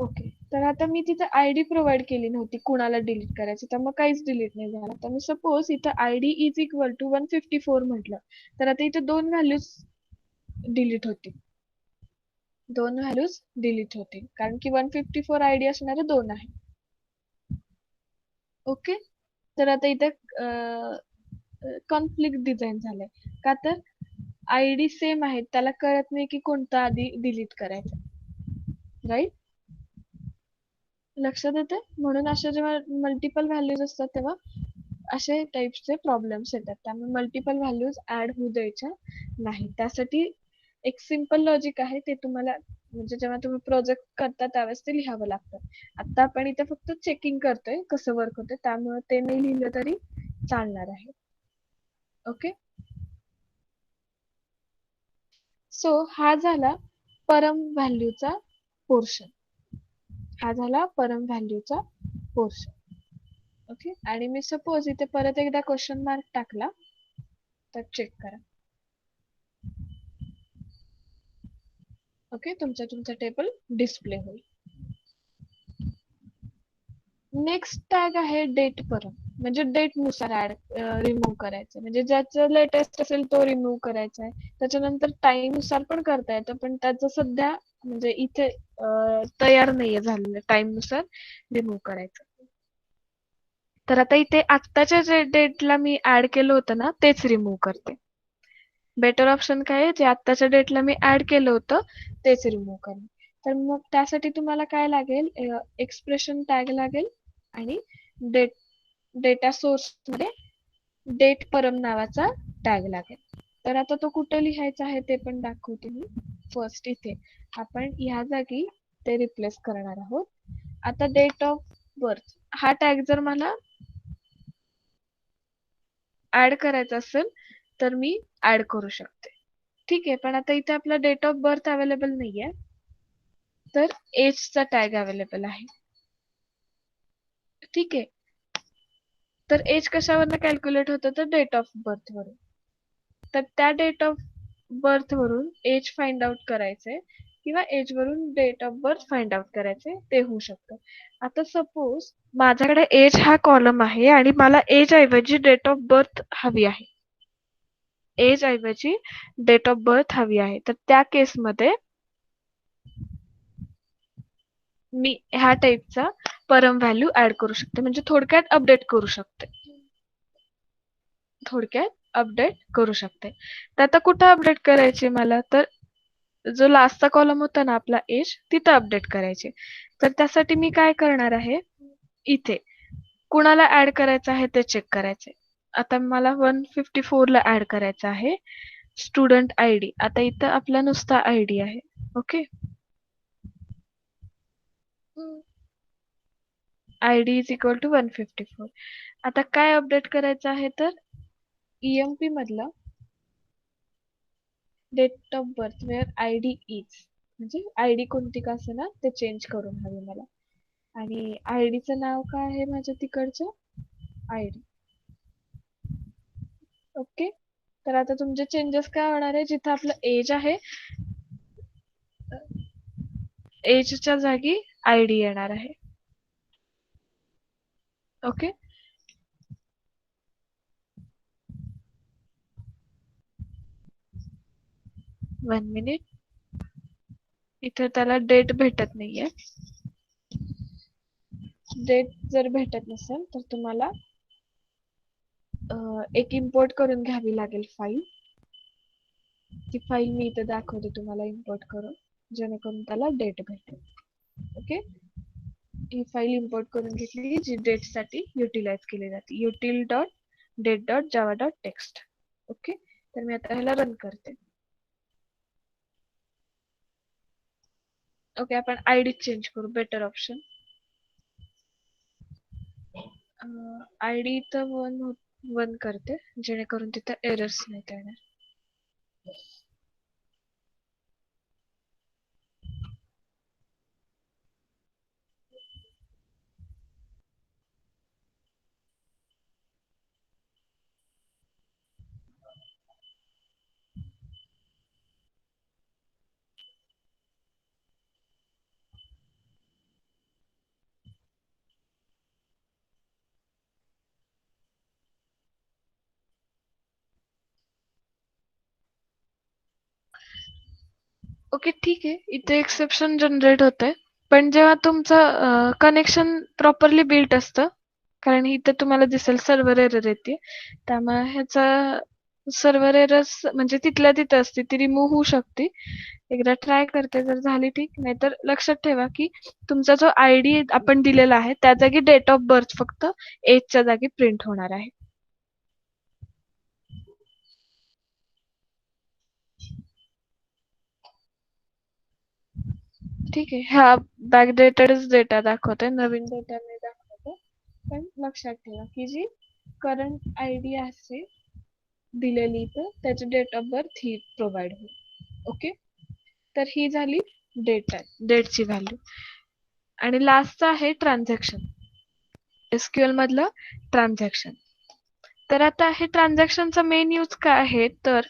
ओके, तर आता मी तिथे ID प्रोव्हाइड केली नव्हती कुणाला डिलीट करायची, तर मग काहीच डिलीट नाही झालं. तर मी सपोज इथं ID इज इक्वल टू 154 म्हटलं, तर आता इथे दोन व्हॅल्यूज डिलीट होतील. दोन व्हॅल्यूज डिलीट होतील कारण की 154 आयडी असणारे दोन आहे. ओके. तर आता इथे कॉन्फ्लिक्ट डिझाईन झालंय का तर आयडी सेम आहे त्याला कळत नाही की कोणता आधी डिलीट करायचा. राईट. लक्षात येते. म्हणून अशा जेव्हा मल्टिपल व्हॅल्यूज असतात तेव्हा असे टाइप्सचे प्रॉब्लेम्स येतात. त्यामुळे मल्टिपल व्हॅल्यूज ऍड होऊ द्यायच्या नाही. त्यासाठी एक सिम्पल लॉजिक आहे ते तुम्हाला म्हणजे जेव्हा तुम्ही प्रोजेक्ट करता त्यावेळेस ते लिहावं लागतं. आता आपण इथे फक्त चेकिंग करतोय कसं वर्क होतं त्यामुळे ते नाही लिहिलं तरी चालणार आहे. ओके. सो हा झाला परम व्हॅल्यूचा पोर्शन. हा झाला परम व्हॅल्यूचा पोर्शन. ओके. आणि मी सपोज इथे परत एकदा क्वेश्चन मार्क टाकला तर चेक करा. ओके. तुमचा टेबल डिस्प्ले होईल. नेक्स्ट टॅग आहे डेट परम म्हणजे डेट नुसार ऍड रिमूव्ह करायचं म्हणजे ज्याचं लेटेस्ट असेल तो रिमूव्ह करायचा आहे. त्याच्यानंतर टाइम नुसार पण करता येतं पण त्याचं सध्या म्हणजे इथे तयार नाहीये झालेलं टाइम नुसार रिमूव्ह करायचं. तर आता इथे आत्ताच्या जे डेटला मी ऍड केलं होतं ना तेच रिमूव्ह करते. बेटर ऑप्शन काय आहे जे आत्ताच्या डेटला मी ऍड केलं होतं तेच रिमूव्ह करणे. तर मग त्यासाठी तुम्हाला काय लागेल एक्सप्रेशन टॅग लागेल आणि डेट डेटा सोर्स मध्ये डेट परम नावाचा टॅग लागेल. तर आता तो कुठे लिहायचा आहे ते पण दाखवते मी. फर्स्ट इथे आपण ह्या जागी ते रिप्लेस करणार आहोत. आता डेट ऑफ बर्थ हा टॅग जर मला ऍड करायचा असेल तर मी ऍड करू शकते. ठीक आहे. पण आता इथे आपला डेट ऑफ बर्थ अवेलेबल नाहीये तर एजचा टॅग अवेलेबल आहे. ठीक आहे. तर एज कशावरनं कॅल्क्युलेट होतं तर डेट ऑफ बर्थ वरून. तर त्या डेट ऑफ बर्थ वरून एज फाइंड आउट करायचंय किंवा एज वरून date of birth find out करायचंय ते होऊ शकतं. आता सपोज माझ्याकडे एज हा कॉलम आहे आणि मला एज ऐवजी डेट ऑफ बर्थ हवी आहे. एज ऐवजी डेट ऑफ बर्थ हवी आहे. तर त्या केसमध्ये मी ह्या टाईपचा परम व्हॅल्यू ऍड करू शकते म्हणजे थोडक्यात अपडेट करू शकते. थोडक्यात अपडेट करू शकते. तर आता कुठं अपडेट करायची मला तर जो लास्टचा कॉलम होता ना आपला एज तिथं अपडेट करायचे. तर त्यासाठी मी काय करणार आहे इथे कुणाला ऍड करायचं आहे ते चेक करायचे. आता मला 154 ला ऍड करायचं आहे. स्टुडंट आयडी आता इथं आपला नुसता आयडी आहे. Okay. ID is equal to 154. आता काय अपडेट करायचं आहे तर ईएमपी मधला date of birth where ID is म्हणजे आयडी कोणती का असेना ते चेंज करून हवे मला. आणि आयडीचं नाव काय आहे माझ्या तिकडचं आयडी. ओके. तर आता तुमचे चेंजेस काय होणार आहे जिथं आपलं एज आहे एजच्या जागी आयडी येणार आहे. ओके. 1 मिनिट. इथे त्याला डेट भेटत नाहीये. डेट जर भेटत नसेल तर तुम्हाला एक इम्पोर्ट करून घ्यावी लागेल फाईल. ती फाईल मी इथे दाखवते तुम्हाला इम्पोर्ट करून जेणेकरून त्याला डेट भेटेल. ओके. ही फाईल इम्पोर्ट करून घेतली जी डेट साठी युटिलाइज केली जाते. util dot date dot java dot text. Okay. तर मी आता ह्याला रन करते. ओके. आपण आयडी चेंज करू बेटर ऑप्शन. आयडी तर वन करते जेणेकरून तिथं एरर्स नाही येणार. ओके, ठीक आहे. इथे एक्सेप्शन जनरेट होतंय. पण जेव्हा तुमचं कनेक्शन प्रॉपरली बिल्ट असतं, कारण इथे तुम्हाला दिसेल सर्व्हर एरर येते, त्यामुळे ह्याचा सर्व्हर एरर्स म्हणजे तिथल्या तिथं असते, ती रिमूव्ह होऊ शकते. एकदा ट्राय करते, जर झाली ठीक, नाहीतर लक्षात ठेवा की तुमचा जो आयडी आपण दिलेला आहे त्या जागी डेट ऑफ बर्थ फक्त एजच्या जागी प्रिंट होणार आहे. ठीक आहे. हा बॅकडेटेडच डेटा दाखवतोय, नवीन डेटा नाही दाखवतोय. पण लक्षात ठेवा की जी करंट आयडी असेल दिलेली तर त्याची डेट ऑफ बर्थ ही प्रोव्हाइड होईल. ओके, तर ही झाली डेटची व्हॅल्यू. आणि लास्टचा आहे ट्रान्झॅक्शन, एसक्यूएल मधलं ट्रान्झॅक्शन. तर आता हे ट्रान्झॅक्शनचा मेन यूज काय आहे, तर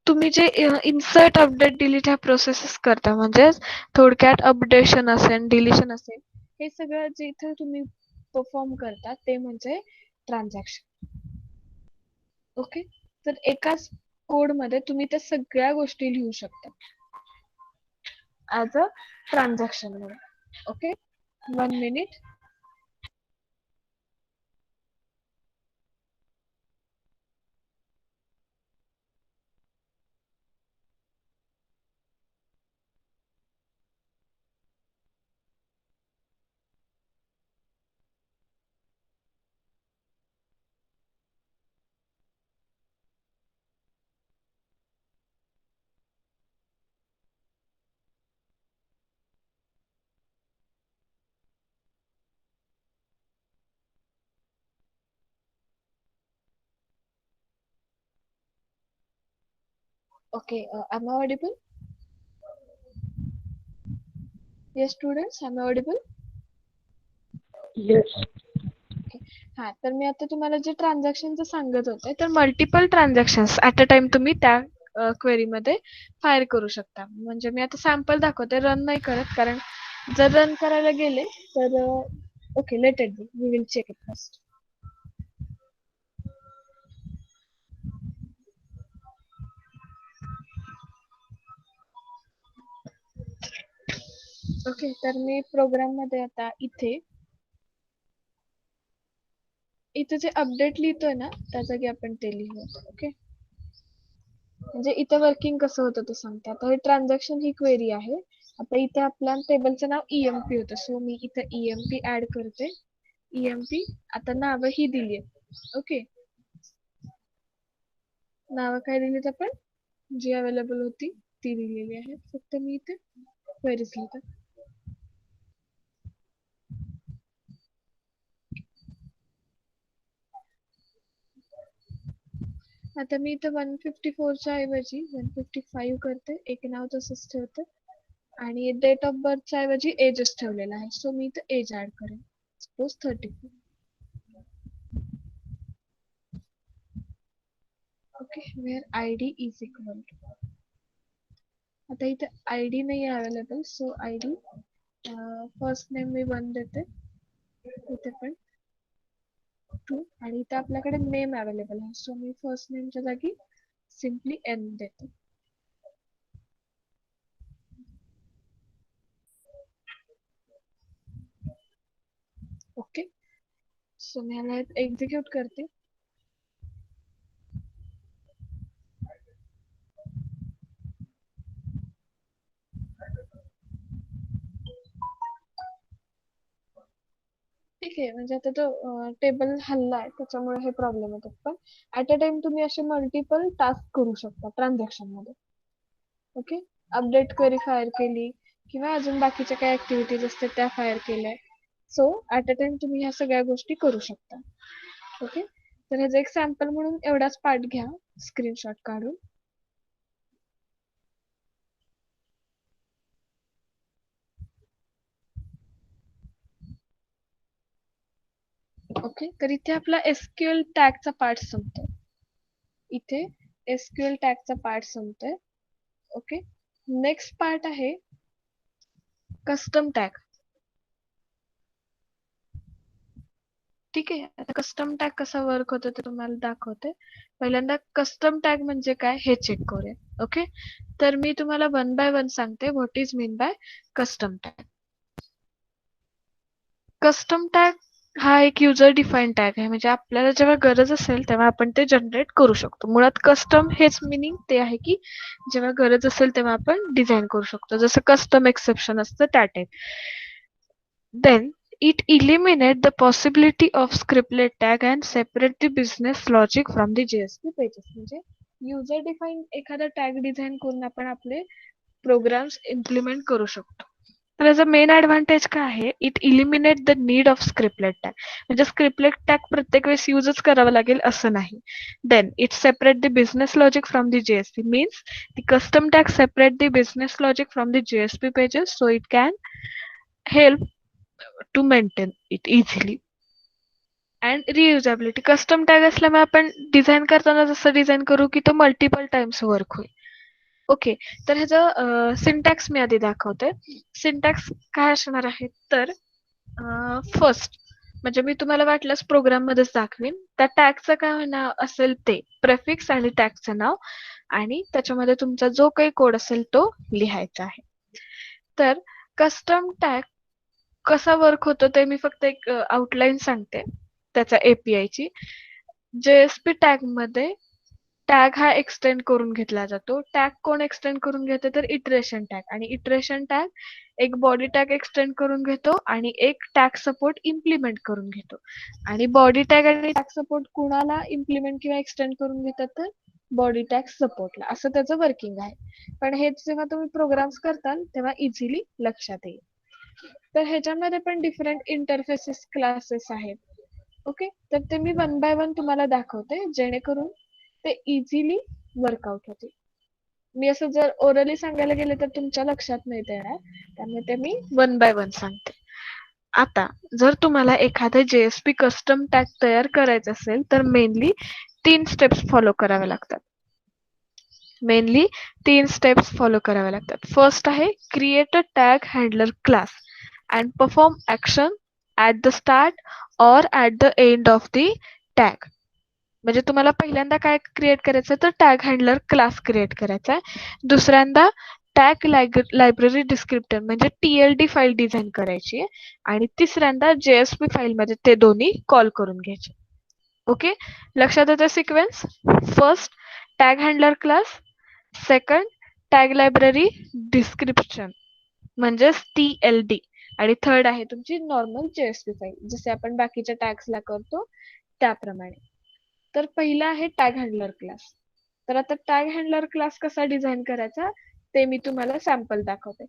तुम्ही जे इन्सर्ट अपडेट डिलीट ह्या प्रोसेसेस करता, म्हणजे थोडक्यात अपडेशन असेल डिलिशन असेल, हे सगळं जे इथे तुम्ही परफॉर्म करता ते म्हणजे ट्रान्झॅक्शन. ओके, तर एकाच कोड मध्ये तुम्ही त्या सगळ्या गोष्टी लिहू शकता ऍज अ ट्रान्झॅक्शन म्हणून. Okay, 1 minute. Okay, am I audible? Yes students, am I audible?
Yes.
हा, तर मी आता तुम्हाला जे ट्रान्झॅक्शनचं सांगत होते, तर multiple transactions at a time तुम्ही त्या क्वेरी मध्ये फायर करू शकता. म्हणजे मी आता सॅम्पल दाखवते, रन नाही करत, कारण जर रन करायला गेले तर okay, let it be, we will check it first. Okay, तर मी प्रोग्राम मध्ये आता इथे जे अपडेट लिहितोय ना त्या जागी आपण ते लिहूया. ओके, म्हणजे इथे वर्किंग कसं होतं ते सांगते. आता हे ट्रान्झॅक्शन ही क्वेरी आहे. आता इथे आपल्या टेबलचं नाव ईएमपी होतं, सो मी इथे ईएमपी ऍड करते. ईएमपी आता नाव ही दिली आहे. ओके, नाव काय दिलीत आपण, जी अवेलेबल होती ती दिलेली आहे. फक्त मी इथे क्वेरीज लिहिते. आता मी इथे 154 च्या ऐवजी 155 करते, एक नाव तसंच ठेवते आणि डेट ऑफ बर्थच्या ऐवजी एजच ठेवलेला आहे, सो मी इथे एज ऍड करेन, suppose 34. Okay, where ID is equal to, आता इथे आयडी नाही available, so ID first name मी 1 देते, इथे पण 2, आणि इथे आपल्याकडे नेम अवेलेबल आहे, सो मी फर्स्ट नेमच्या जागी सिम्पली एन देते. ओके, सो मी ह्याला एक्झिक्यूट करते. ठीक आहे, म्हणजे आता तो टेबल हल्लाय त्याच्यामुळे हे प्रॉब्लेम येतात. पण ऍट अ टाइम तुम्ही असे मल्टिपल टास्क करू शकता ट्रान्झॅक्शन मध्ये. ओके, अपडेट क्वेरी फायर केली किंवा अजून बाकीच्या काही ऍक्टिव्हिटीज असतात त्या फायर केल्या, सो ऍट अ टाइम तुम्ही ह्या सगळ्या गोष्टी करू शकता. ओके, तर ह्याचं एक सॅम्पल म्हणून एवढाच पार्ट घ्या स्क्रीनशॉट काढून. ओके, तर इथे आपला एसक्यूएल टॅगचा पार्ट संपतो. इथे एसक्यूएल टॅगचा पार्ट संपतोय. ओके, नेक्स्ट पार्ट आहे कस्टम टॅग. ठीक आहे. आता कस्टम टॅग कसा वर्क होतो ते तुम्हाला दाखवते. पहिल्यांदा कस्टम टॅग म्हणजे काय हे चेक करूया. ओके. तर मी तुम्हाला वन बाय वन सांगते what is mean by custom tag. Custom tag हा एक युजर डिफाईन टॅग आहे. म्हणजे आपल्याला जेव्हा गरज असेल तेव्हा आपण ते जनरेट करू शकतो. मुळात कस्टम हेच मिनिंग ते आहे की जेव्हा गरज असेल तेव्हा आपण डिझाईन करू शकतो. जसं कस्टम एक्सेप्शन असतं त्या type. Then it eliminate the possibility of scriptlet tag and separate the business logic from the JSP pages. म्हणजे युजर डिफाईन एखादा टॅग डिझाईन करून आपण आपले प्रोग्राम्स इम्प्लिमेंट करू शकतो. तर याचा मेन ऍडव्हान्टेज काय आहे? It eliminate the need of scriptlet tag. म्हणजे स्क्रिप्टलेट टॅग प्रत्येक वेळेस यूजच करावा लागेल असं नाही. Then it separate the business logic from the JSP means the custom tag separate the business logic from the JSP pages so it can help to maintain it easily. And reusability custom tag असल्यामुळे आपण डिझाईन करताना जसं डिझाईन करू की तो मल्टिपल टाइम्स वर्क होईल. ओके. तर ह्याचं सिंटॅक्स मी आधी दाखवते. सिंटॅक्स काय असणार आहे तर फर्स्ट म्हणजे मी तुम्हाला वाटल्यास प्रोग्राम मध्येच दाखवीन. त्या टॅगचं काय नाव असेल ते प्रेफिक्स आणि टॅगचं नाव आणि त्याच्यामध्ये तुमचा जो काही कोड असेल तो लिहायचा आहे. तर कस्टम टॅग कसा वर्क होतो ते मी फक्त एक आउटलाईन सांगते त्याच्या API ची. JSP टॅग मध्ये टॅग हा एक्सटेंड करून घेतला जातो. टॅग कोण एक्सटेंड करून घेते तर इटरेशन टॅग आणि इटरेशन टॅग एक बॉडी टॅग एक्सटेंड करून घेतो आणि एक टॅग सपोर्ट इम्प्लिमेंट करून घेतो. आणि बॉडी टॅग आणि टॅग सपोर्ट कुणाला इम्प्लिमेंट किंवा एक्सटेंड करून घेतात तर बॉडी टॅग सपोर्टला. असं त्याचं वर्किंग आहे. पण हेच जेव्हा तुम्ही प्रोग्राम्स करताल तेव्हा इझिली लक्षात येईल. तर ह्याच्यामध्ये पण डिफरंट इंटरफेसेस क्लासेस आहेत. ओके. तर ते मी वन बाय वन तुम्हाला दाखवते जेणेकरून ते इझिली वर्कआउट होतील. मी असं जर ओरली सांगायला गेले तर तुमच्या लक्षात नाही येणार. त्यामुळे ते मी वन बाय वन सांगते. आता जर तुम्हाला एखादं JSP कस्टम टॅग तयार करायचं असेल तर मेनली 3 स्टेप्स फॉलो कराव्या लागतात. मेनली 3 स्टेप्स फॉलो कराव्या लागतात. फर्स्ट आहे create a tag handler class and perform action at the start or at the end of the tag. म्हणजे तुम्हाला पहिल्यांदा काय क्रिएट करायचं तर टॅग हँडलर क्लास क्रिएट करायचा आहे. दुसऱ्यांदा टॅग लायब्ररी डिस्क्रिप्टर म्हणजे TLD फाईल डिझाईन करायची आहे आणि तिसऱ्यांदा JSP फाईल मध्ये ते दोन्ही कॉल करून घ्यायचे. ओके. लक्षात येतं sequence? First tag handler class, second tag library description म्हणजेच TLD आणि थर्ड आहे तुमची नॉर्मल JSP फाईल जसे आपण बाकीच्या टॅग्सला करतो त्याप्रमाणे. तर पहिला आहे टॅग हँडलर क्लास. तर आता टॅग हँडलर क्लास कसा डिझाईन करायचा ते मी तुम्हाला सॅम्पल दाखवते.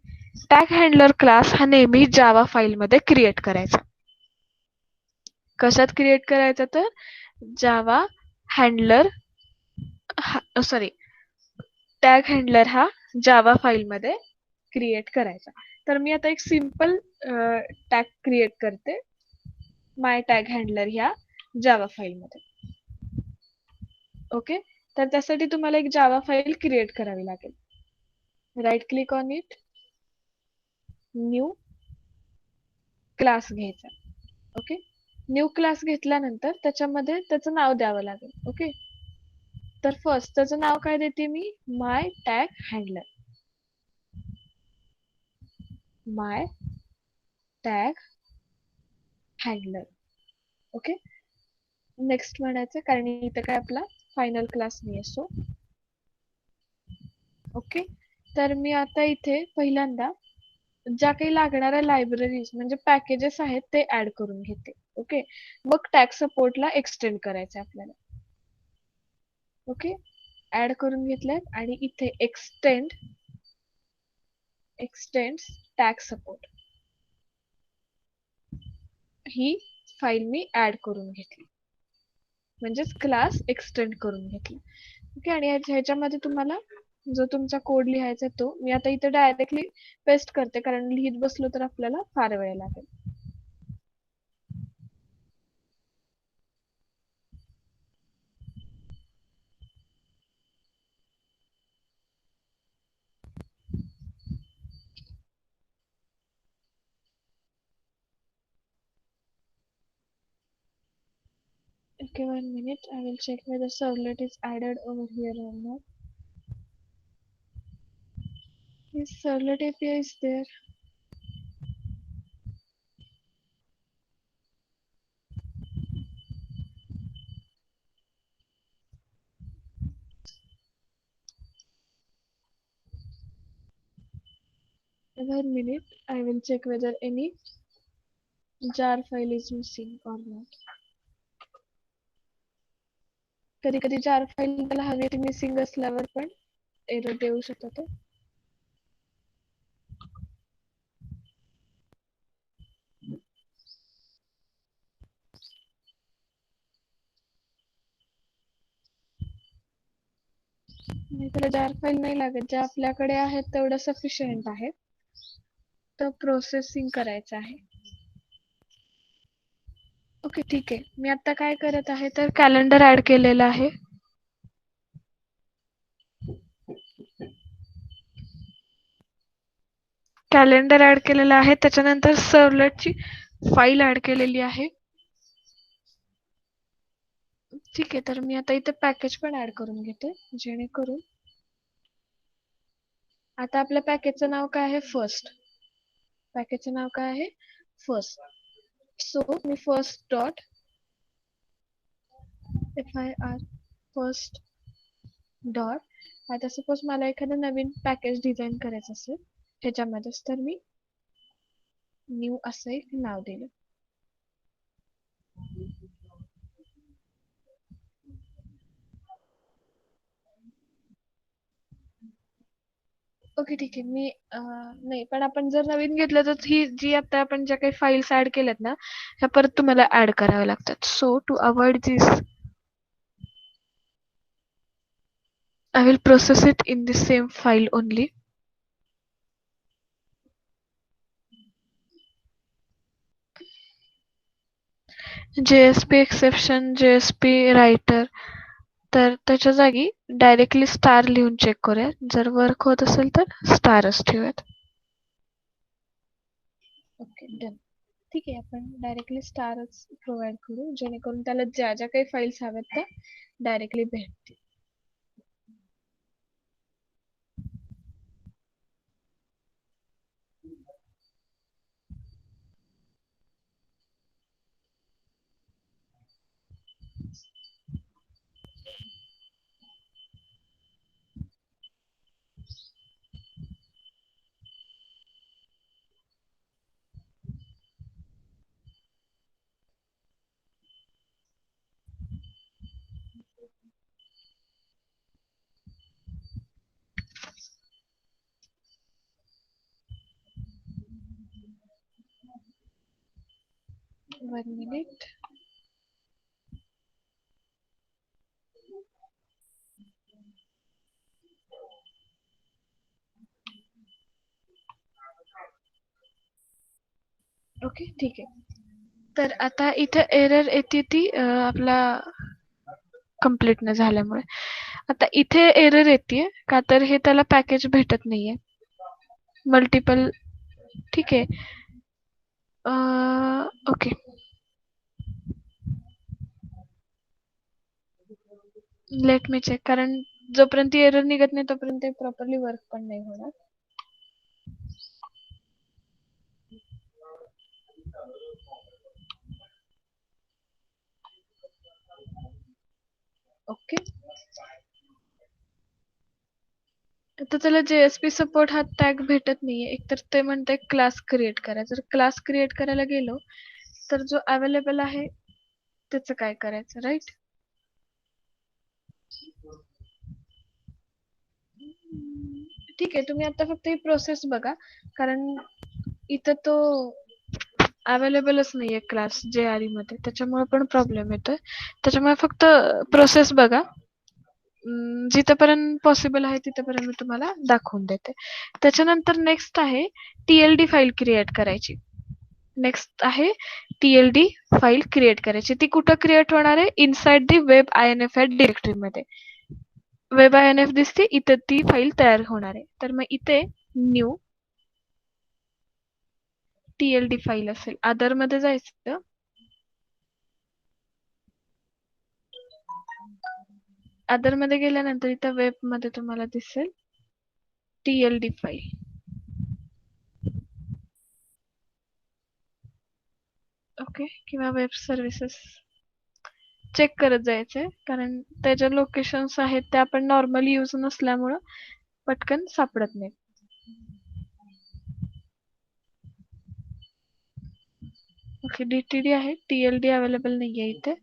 टॅग हँडलर क्लास हा नेहमी जावा फाईलमध्ये क्रिएट करायचा. कशात क्रिएट करायचा तर जावा हँडलर सॉरी टॅग हँडलर हा जावा फाईलमध्ये क्रिएट करायचा. तर मी आता एक सिम्पल टॅग क्रिएट करते माय टॅग हँडलर ह्या जावा फाईलमध्ये. ओके. तर त्यासाठी तुम्हाला एक जावा फाईल क्रिएट करावी लागेल. Right click on it, new class घ्यायचा. ओके. न्यू क्लास घेतल्यानंतर त्याच्यामध्ये त्याचं नाव द्यावं लागेल. ओके. तर फर्स्ट त्याचं नाव काय देते मी माय टॅग हँडलर. माय टॅग हँडलर. ओके. नेक्स्ट म्हणायचं कारण इथं काय आपला फायनल क्लास नाही असो. ओके. तर मी आता इथे पहिल्यांदा ज्या काही लागणाऱ्या लायब्ररीज म्हणजे पॅकेजेस आहेत ते ऍड करून घेते. ओके. मग टॅग सपोर्टला एक्सटेंड करायचं आपल्याला. ओके. ऍड करून घेतल्यात आणि इथे एक्सटेंड टॅग सपोर्ट ही फाईल मी ऍड करून घेतली. म्हणजेच क्लास एक्सटेंड करून घेतली. ओके. आणि ह्याच्यामध्ये तुम्हाला जो तुमचा कोड लिहायचा तो मी आता इथे डायरेक्टली पेस्ट करते कारण लिहित बसलो तर आपल्याला फार वेळ लागेल. Okay, 1 minute. I will check whether servlet is added over here or not. Yes, servlet API is there. In 1 minute, I will check whether any jar file is missing or not. कधी कधी जार फाईल त्याला हवी ती मिसिंग असल्यावर पण एरर देऊ शकतो तो. नाही, त्याला जार फाईल नाही लागत, ज्या आपल्याकडे आहेत तेवढं सफिशियंट आहे. तर प्रोसेसिंग करायचं आहे. ओके, ठीक आहे. मी आता काय करत आहे तर कॅलेंडर ऍड केलेलं आहे. कॅलेंडर ऍड केलेलं आहे, त्याच्यानंतर सर्वलेटची फाईल ऍड केलेली आहे. ठीक आहे, तर मी आता इथे पॅकेज पण ऍड करून घेते, जेणेकरून आता आपल्या पॅकेजचं नाव काय आहे, फर्स्ट. पॅकेजचं नाव काय आहे, फर्स्ट. सो मी first dot FIR first dot, आता सपोज मला एखादं नवीन पॅकेज डिझाईन करायचं असेल ह्याच्यामध्येच, तर मी न्यू असं एक नाव दिलं. ओके, ठीक आहे. मी नाही, पण आपण जर नवीन घेतलं तर ही जी आता आपण ज्या काही फाईल्स ऍड केल्यात ना, ह्या परत तुम्हाला ऍड कराव्या लागतात. So to avoid this, I will process it in the same file only. JSP exception, JSP writer, तर त्याच्या जागी डायरेक्टली स्टार लिहून चेक करूया. जर वर्क होत असेल तर स्टारच ठेवूयात. Okay, done. ठीक आहे, आपण डायरेक्टली स्टारच प्रोव्हाइड करू, जेणेकरून त्याला ज्या ज्या काही फाईल्स हव्यात त्या डायरेक्टली भेटतील. One minute. ओके, ठीक आहे. तर आता इथे एरर येते ती आपला कंप्लीट न झाल्यामुळे. आता इथे एरर येते का तर हे त्याला पॅकेज भेटत नाहीये मल्टिपल. ठीक आहे. ओके, लेट मी चेक, कारण जोपर्यंत एरर निघत नाही तोपर्यंत ते प्रॉपरली वर्क पण नाही होणार. ओके, आता त्याला JSP सपोर्ट हा टॅग भेटत नाहीये. एकतर ते म्हणते क्लास क्रिएट करा. जर क्लास क्रिएट करायला गेलो तर जो अवेलेबल आहे त्याचं काय करायचं, राईट? ठीक आहे, तुम्ही आता फक्त ही प्रोसेस बघा, कारण इथं तो अवेलेबलच नाहीये क्लास JRE मध्ये, त्याच्यामुळे पण प्रॉब्लेम येतोय. त्याच्यामुळे फक्त प्रोसेस बघा. जिथपर्यंत पॉसिबल आहे तिथपर्यंत मी तुम्हाला दाखवून देते. त्याच्यानंतर नेक्स्ट आहे TLD फाईल क्रिएट करायची. नेक्स्ट आहे TLD फाईल क्रिएट करायची. ती कुठं क्रिएट होणार आहे, inside the web INF directory मध्ये. वेब INF दिसते इथे, ती फाईल तयार होणार आहे. तर मग इथे न्यू TLD फाईल असेल, अदर मध्ये जायचं. अदर मध्ये गेल्यानंतर इथं वेब मध्ये तुम्हाला दिसेल TLD फाईल. ओके, किंवा वेब सर्व्हिसेस चेक करत जायचंय, कारण त्याच्या लोकेशन्स आहेत त्या आपण नॉर्मली यूज नसल्यामुळं पटकन सापडत नाही. ओके, DTD आहे, TLD अवेलेबल नाहीये इथे.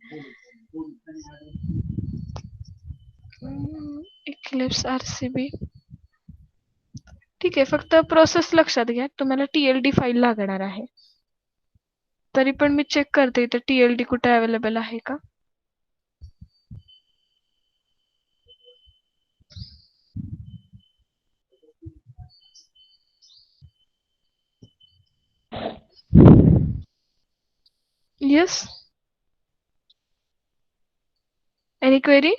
इक्लिप्स RCB ठीक आहे, फक्त प्रोसेस लक्षात घ्या, तुम्हाला TLD फाईल लागणार आहे. तरी पण मी चेक करते इथे TLD कुठे अवेलेबल आहे का. Yes. Any query?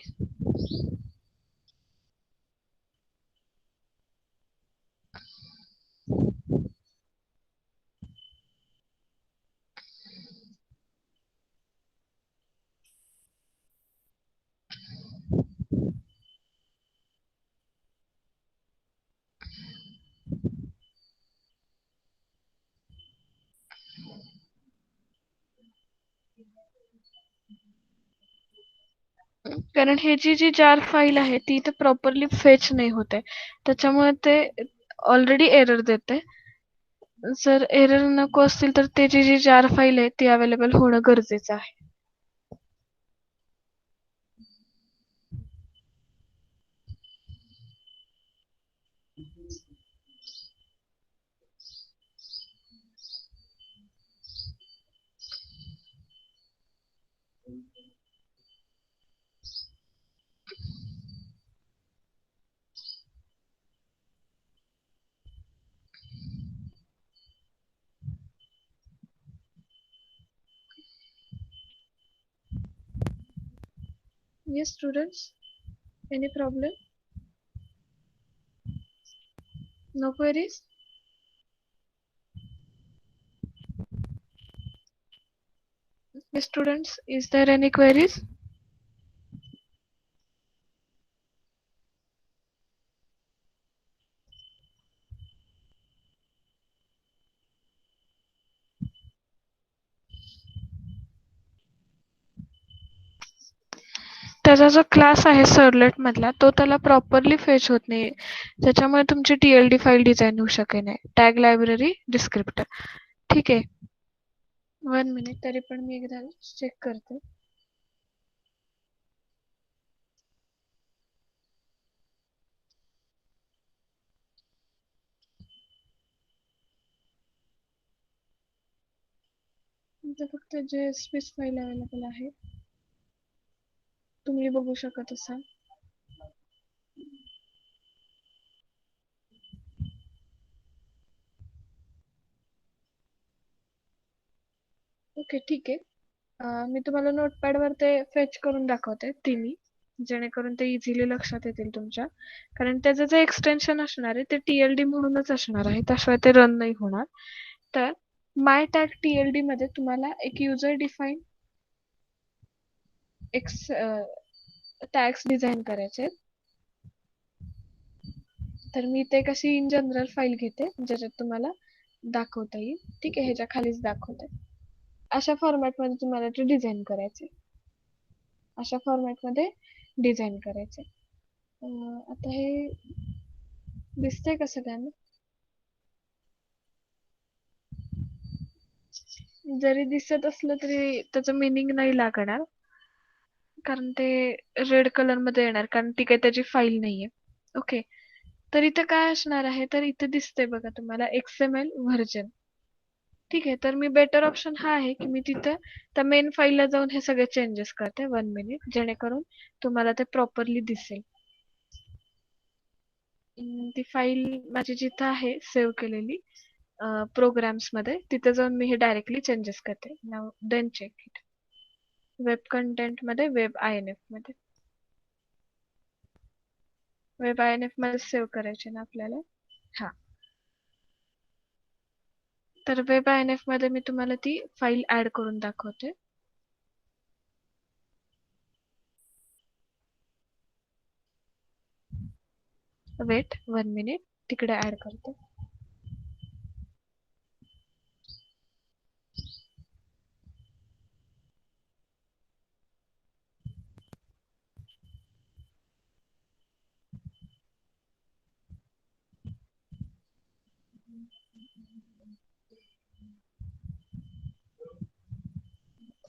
कारण हे जी जार फाईल आहे ती इथे प्रॉपरली फेच नाही होते, त्याच्यामुळे ते ऑलरेडी एरर देते. जर एरर नको असतील तर त्याची जी जार फाईल आहे ती अवेलेबल होणं गरजेचं आहे. Yes, students. Any problem? No queries? Yes, students. Is there any queries? त्याचा जो क्लास आहे सर्वलेट मधला तो त्याला प्रॉपरली फेच होत नाही, त्याच्यामुळे तुमची TLD फाईल डिझाईन होऊ शके नाही. Tag library descriptor. ठीक आहे, 1 मिनिट, तरी पण मी एकदा चेक करते. इथे फक्त JSP फाईल अवेलेबल आहे, तुम्ही बघू शकत असाल. ओके, ठीक आहे. मी तुम्हाला नोटपॅड वर ते फेच करून दाखवते तिन्ही, जेणेकरून ते इझिली लक्षात येतील तुमच्या. कारण त्याचं जे एक्सटेन्शन असणार आहे ते TLD म्हणूनच असणार आहे, त्याशिवाय ते रन नाही होणार. तर माय टॅग TLD मध्ये तुम्हाला एक युजर डिफाईन टॅग्स डिझाईन करायचे. तर मी ते कशी इन जनरल फाईल घेते ज्याच्यात तुम्हाला दाखवता येईल. ठीक आहे, ह्याच्या खालीच दाखवते. अशा फॉर्मॅट मध्ये तुम्हाला ते डिझाईन करायचे, अशा फॉर्मॅट मध्ये डिझाईन करायचे. आता हे दिसतंय का सगळ्यांना? जरी दिसत असलं तरी त्याचं मिनिंग नाही लागणार, कारण ते रेड कलर मध्ये येणार, कारण ती काही त्याची फाईल नाहीये. ओके, तर इथं काय असणार आहे, तर इथं दिसतंय बघा तुम्हाला XML व्हर्जन. ठीक आहे, तर मी बेटर ऑप्शन हा आहे की मी तिथं त्या मेन फाईलला जाऊन हे सगळे चेंजेस करते. 1 मिनिट, जेणेकरून तुम्हाला ते प्रॉपरली दिसेल. ती फाईल माझी जिथं आहे सेव्ह केलेली प्रोग्राम्स मध्ये, तिथे जाऊन मी हे डायरेक्टली चेंजेस करते. Now then check it. Web content मध्ये वेब INF मध्ये, वेब INF मध्ये सेव्ह करायचे ना आपल्याला. हा, तर वेब INF मध्ये मी तुम्हाला ती फाईल ऍड करून दाखवते. वेट 1 मिनिट, तिकडे ऍड करते.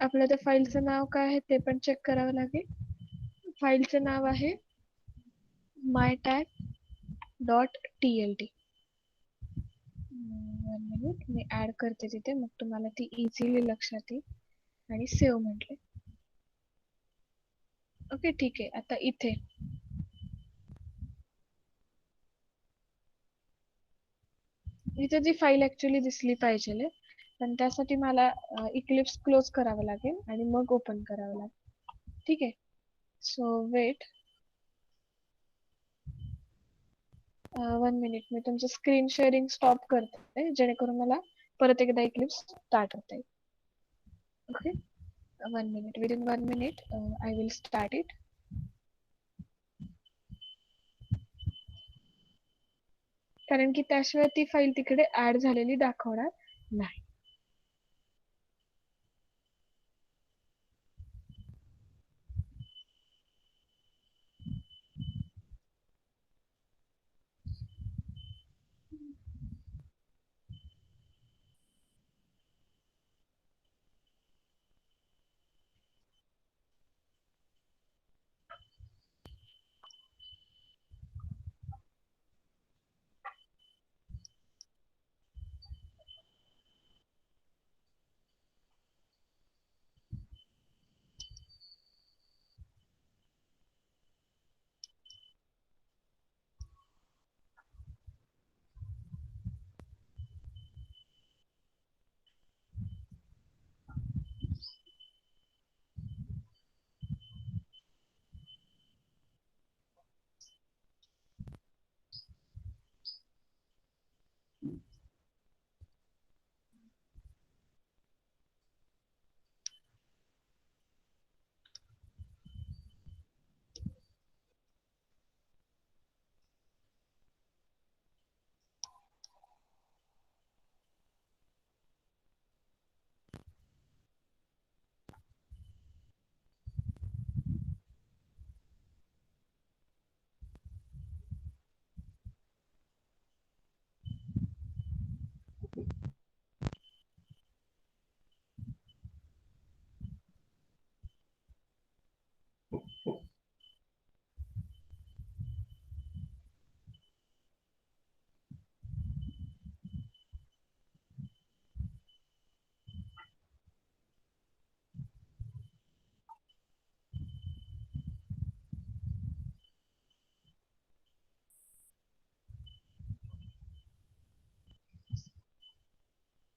आपल्या त्या फाईलचं नाव काय आहे ते पण चेक करावं लागेल. फाईलचं नाव आहे mytag.tld. 1 मिनिट, मी ऍड करते तिथे, मग तुम्हाला ती इझिली लक्षात येईल. आणि सेव्ह म्हटले. ओके, ठीक आहे. आता इथे जी फाईल ऍक्च्युली दिसली पाहिजे, पण त्यासाठी मला इक्लिप्स क्लोज करावं लागेल आणि मग ओपन करावं लागेल. ठीक आहे. सो वेट 1 मिनिट, मी तुमचं स्क्रीन शेअरिंग स्टॉप करते जेणेकरून मला परत एकदा इक्लिप्स स्टार्ट करता येईल. Okay, 1 minute. Within 1 minute I will start it. कारण की त्याशिवाय ती फाईल तिकडे ऍड झालेली दाखवणार नाही.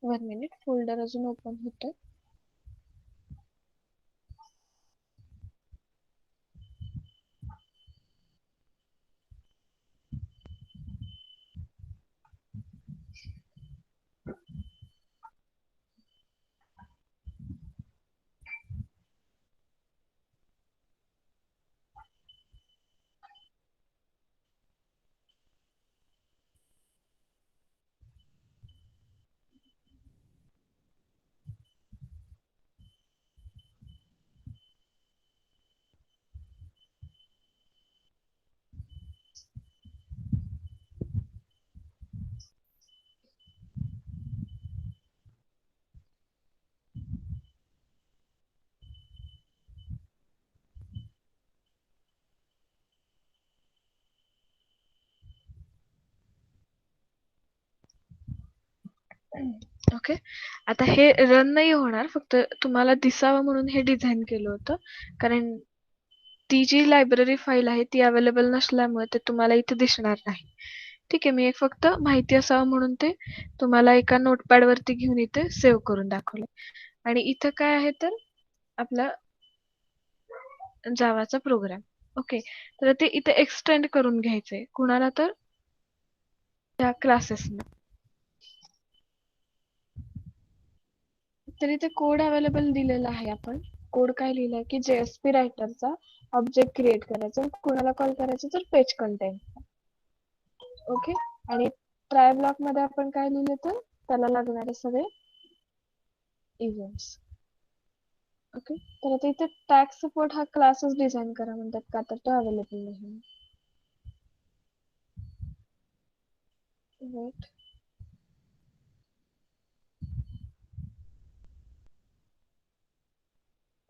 वन मिनिट, फोल्डर अजून ओपन होतोय. ओके, आता हे रन नाही होणार, फक्त तुम्हाला दिसावं म्हणून हे डिझाईन केलं होतं. कारण ती जी लायब्ररी फाईल आहे ती अवेलेबल नसल्यामुळे ते तुम्हाला इथे दिसणार नाही. ठीक आहे, मी एक फक्त माहिती असावं म्हणून ते तुम्हाला एका नोटपॅड वरती घेऊन इथे सेव्ह करून दाखवले. आणि इथं काय आहे तर आपला जावाचा प्रोग्राम. ओके, तर ते इथे एक्सटेंड करून घ्यायचंय कुणाला तर त्या क्लासेसना. तर इथे कोड अवेलेबल दिलेला आहे. आपण कोड काय लिहिलाय की JSP रायटरचा ऑब्जेक्ट क्रिएट करायचा, कुणाला कॉल करायचं तर पेज कंटेंट. ओके. आणि ट्राय ब्लॉक मध्ये आपण काय लिहिलं तर त्याला लागणारे सगळे इव्हेंट्स. ओके. तर आता इथे टॅग सपोर्ट हा क्लासच डिझाइन करा म्हणतात का तर तो अवेलेबल नाही. वेट.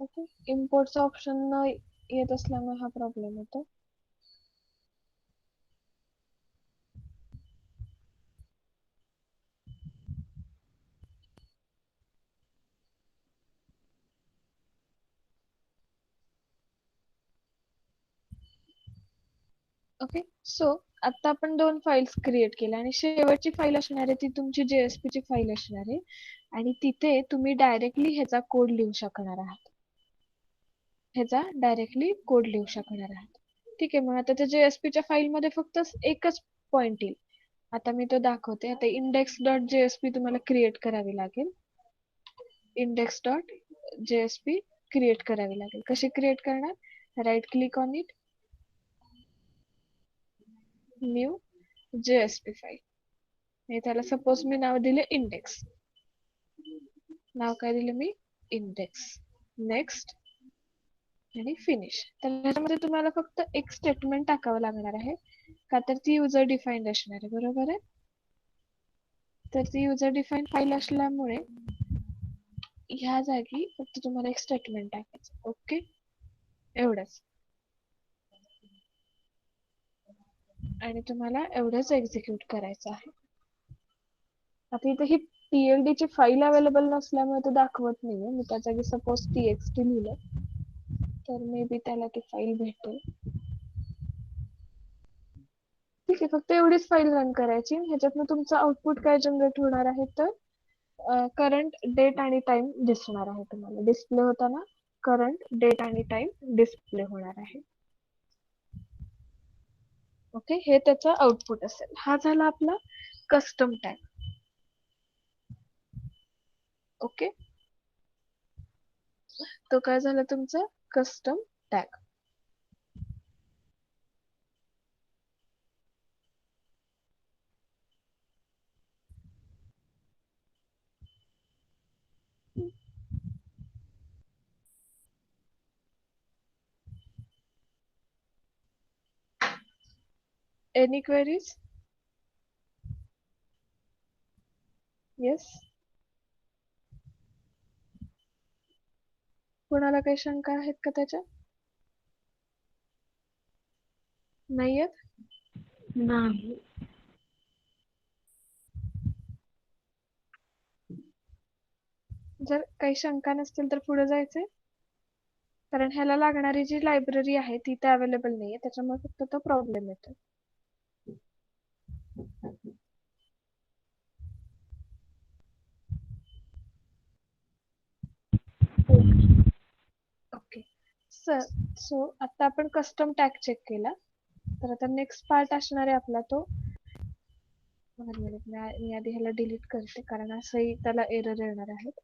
ओके. इम्पोर्टचा ऑप्शन न येत असल्यामुळे हा प्रॉब्लेम होतो. ओके. सो आता आपण 2 फाइल्स क्रिएट केल्या आणि शेवटची फाईल असणार आहे ती तुमची JSP ची फाईल असणार आहे आणि तिथे तुम्ही डायरेक्टली ह्याचा कोड लिहू शकणार आहात. ठीक आहे. मग आता त्या JSP च्या फाईल मध्ये फक्त एकच पॉइंट येईल. आता मी तो दाखवते. आता index.jsp तुम्हाला क्रिएट करावी लागेल. index.jsp क्रिएट करावी लागेल. कशी क्रिएट करणार? Right click on it, new JSP file. त्याला सपोज मी नाव दिले इंडेक्स. नाव काय दिलं मी? इंडेक्स. नेक्स्ट आणि फिनिश. तर ह्याच्यामध्ये तुम्हाला फक्त एक स्टेटमेंट टाकावं लागणार आहे का तर ती युजर डिफाईन्ड असणार आहे. बरोबर आहे. तर ती युजर डिफाईन्ड फाईल असल्यामुळे ह्या जागी फक्त तुम्हाला एक स्टेटमेंट टाकायचं. ओके. एवढंच. आणि तुम्हाला एवढंच एक्झिक्यूट करायचं आहे. आता इथे ही TLD ची फाईल अवेलेबल नसल्यामुळे ते दाखवत नाहीये. मी त्या जागी सपोज TXT लिहिलं तर मे बी त्याला ती फाईल भेटेल. ठीक आहे. फक्त एवढीच फाईल रन करायची. ह्याच्यातनं तुमचं आउटपुट काय जनरेट होणार आहे तर करंट डेट आणि टाइम दिसणार आहे तुम्हाला. डिस्प्ले होताना करंट डेट आणि टाइम डिस्प्ले होणार आहे. ओके. हे त्याचं आउटपुट असेल. हा झाला आपला कस्टम टॅग. ओके. तो काय झाला तुमचा custom tag. Any queries? Yes. कोणाला काही शंका आहेत का त्याच्या? नाही आहेत?
नाही.
जर काही शंका नसतील तर पुढे जायचंय. कारण ह्याला लागणारी जी लायब्ररी आहे ती तर अवेलेबल नाहीये त्याच्यामुळे फक्त तो प्रॉब्लेम येतो. ओके. सो आता आपण कस्टम टॅग चेक केला. तर आता नेक्स्ट पार्ट असणार आहे आपला तो. मी आधी ह्याला डिलीट करते कारण असंही त्याला एरर येणार आहेत.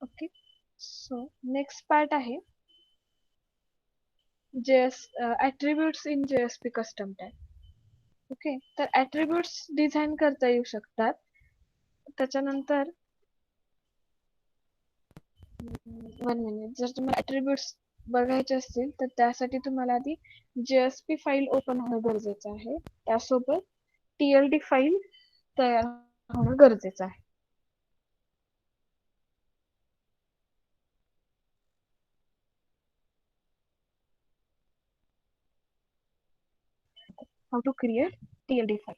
ओके. सो नेक्स्ट पार्ट आहे attributes in JSP custom tag. Okay. तर attributes डिझाइन करता येऊ शकतात. त्याच्यानंतर 1 मिनिट. जर तुम्हाला attributes बघायचे असतील तर त्यासाठी तुम्हाला आधी JSP फाईल ओपन होणं गरजेचं आहे. त्यासोबत TLD फाईल तयार होणं गरजेचं आहे. How to create TLD file.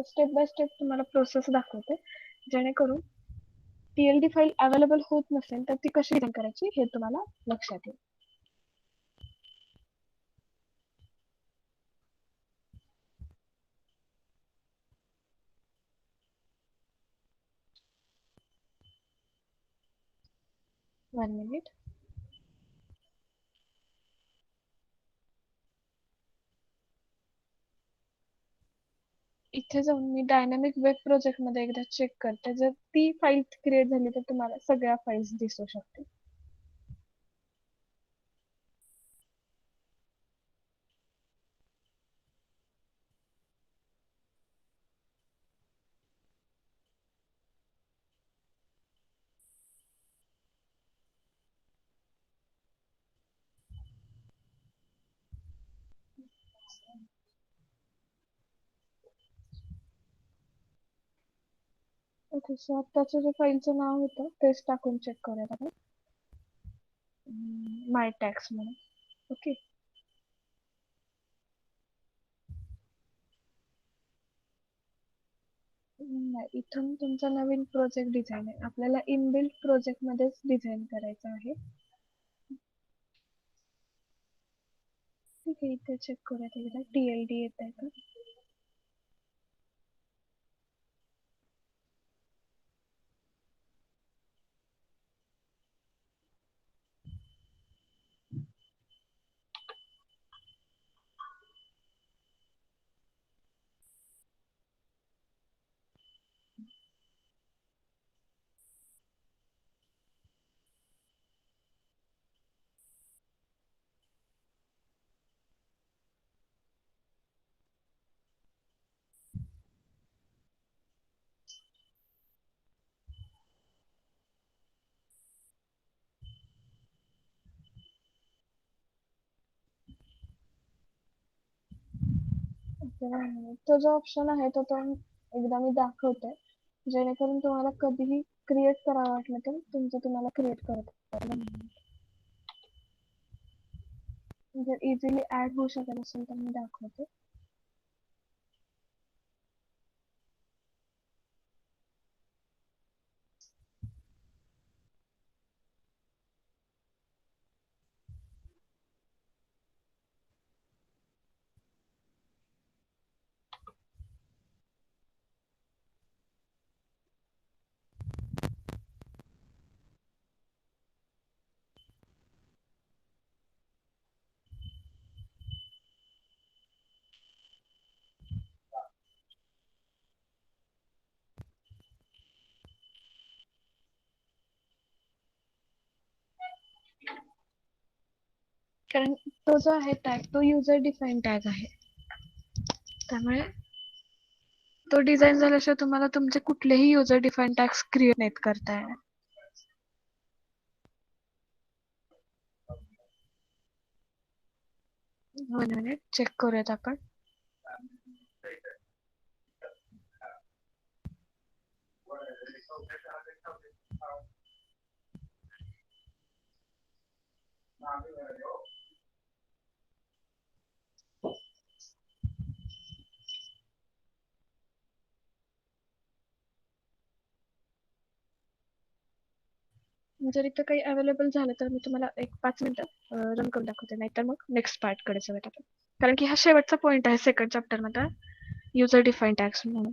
Step by step तुम्हाला प्रोसेस दाखवते जेणेकरून TLD फाईल अवेलेबल होत नसेल तर ती कशी डिझाइन करायची हे तुम्हाला लक्षात येईल. One minute. इथे जाऊन मी डायनामिक वेब प्रोजेक्ट मध्ये एकदा चेक करते. जर ती फाईल क्रिएट झाली तर तुम्हाला सगळ्या फाईल्स दिसू शकतील. ओके, सो आत्ताचं जे फाईलचं नाव होतं तेच टाकून चेक करूयात आपण. माय टॅक्स म्हणून. ओके. नाही, इथून तुमचा नवीन प्रोजेक्ट डिझाईन आहे. आपल्याला इनबिल्ट प्रोजेक्ट मध्येच डिझाईन करायचं आहे. ठीक आहे, इथे चेक करूयात एकदा TLD येत आहे का. तो जो ऑप्शन आहे तो एकदा मी दाखवते, जेणेकरून तुम्हाला कधीही क्रिएट करावं वाटलं तर तुमचं तुम्हाला क्रिएट करता येईल. जर इझिली ऍड होऊ शकत असेल तर मी दाखवते. कारण तो जो आहे टॅग तो युजर डिफाईन टॅग आहे, त्यामुळे तो डिझाईन झाल्याशिवाय तुम्हाला तुमचे कुठलेही युजर डिफाईन टॅग्स क्रिएट नाहीत करता येणार. वन मिनिट, चेक करूयात आपण. जर इथं काही अवेलेबल झालं तर मी तुम्हाला एक 5 मिनिटं रन करून दाखवते, नाहीतर मग नेक्स्ट पार्ट कडे जाऊयात आपण. कारण की हा शेवटचा पॉईंट आहे सेकंड चॅप्टर मध्ये, युजर डिफाईन टॅग्स म्हणून.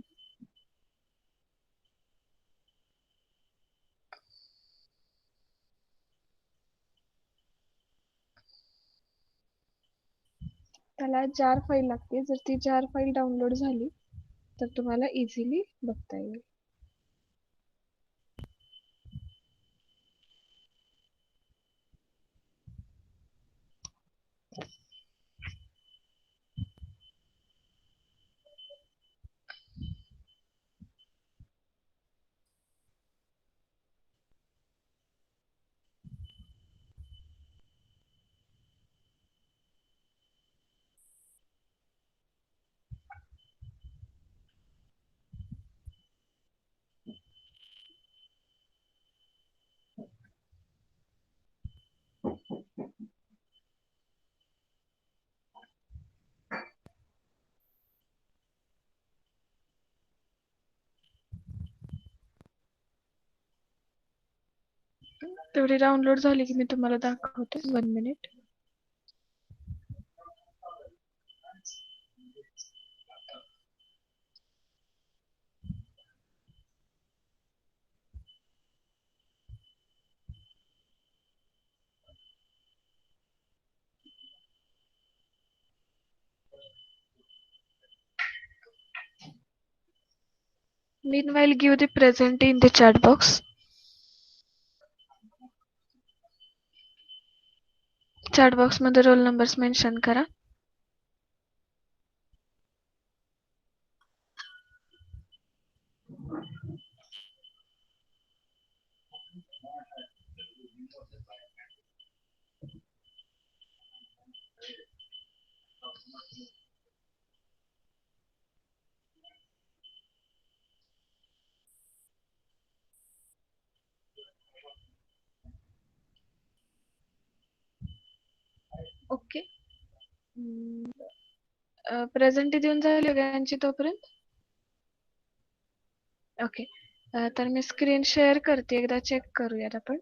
त्याला जार फाईल लागते. जर ती जार फाईल डाउनलोड झाली तर तुम्हाला इझिली बघता येईल. तेवढी डाउनलोड झाली की मी तुम्हाला दाखवते. One minute. Meanwhile, give the present in the chat box. Chat box मध्ये रोल नंबर्स मेन्शन करा. ओके. प्रेझेंट देऊन झाली सगळ्यांची तोपर्यंत. ओके. तर मी स्क्रीन शेअर करते, एकदा चेक करूयात आपण.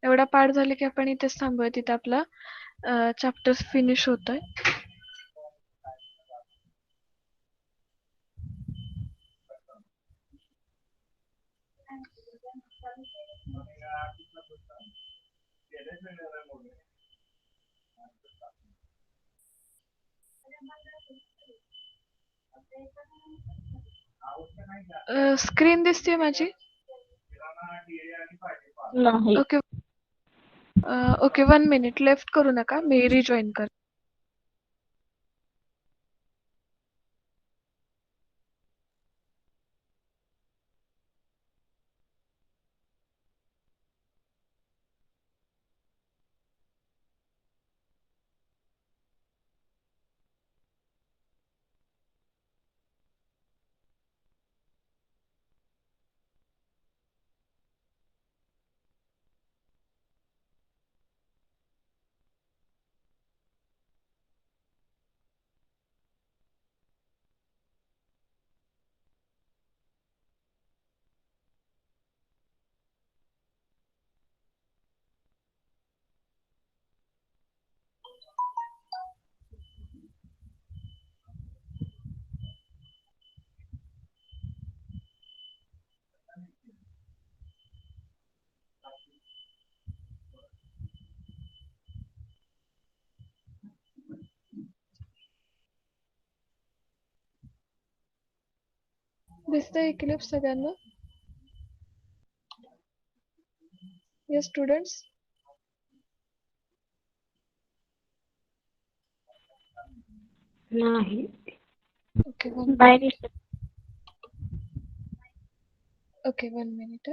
एवढा पाठ झाले की आपण इथेच थांबूया, तिथे आपला चॅप्टर फिनिश होतोय. स्क्रीन दिसते माझी?
नाही.
ओके. ओके, 1 मिनिट लेफ्ट करू नका, मी रिजॉईन कर. दिसतंय क्लिप सगळ्यांना? Yes students.
नाही.
ओके,
नाही दिसत.
Okay, 1 minute.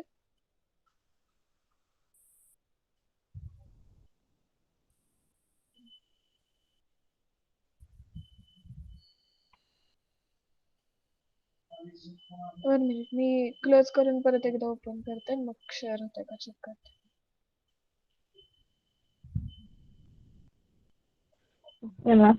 वन मिनिट, मी क्लोज करून परत एकदा ओपन करते, मग शेअर होतंय का चेक करते.
चला.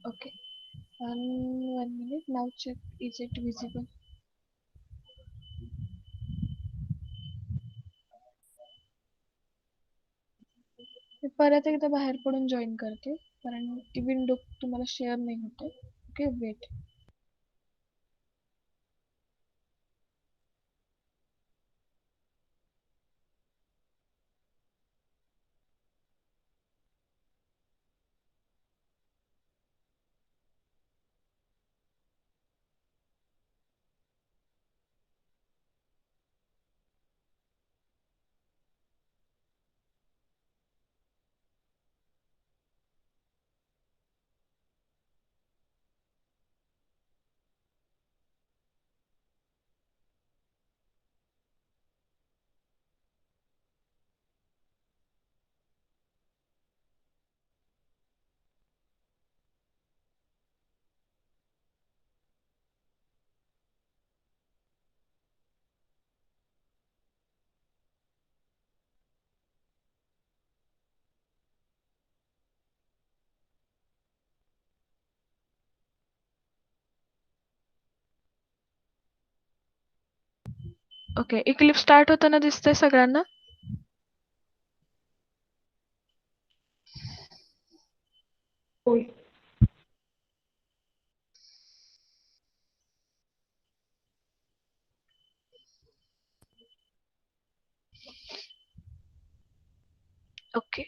Okay, and 1 minute. Now check, is it visible? मी परत एकदा बाहेर पडून जॉईन करते, कारण ती विंडो तुम्हाला शेअर नाही होते. Okay, wait. Okay, eclipse start होताना दिसतंय सगळ्यांना?
होय.
ओके.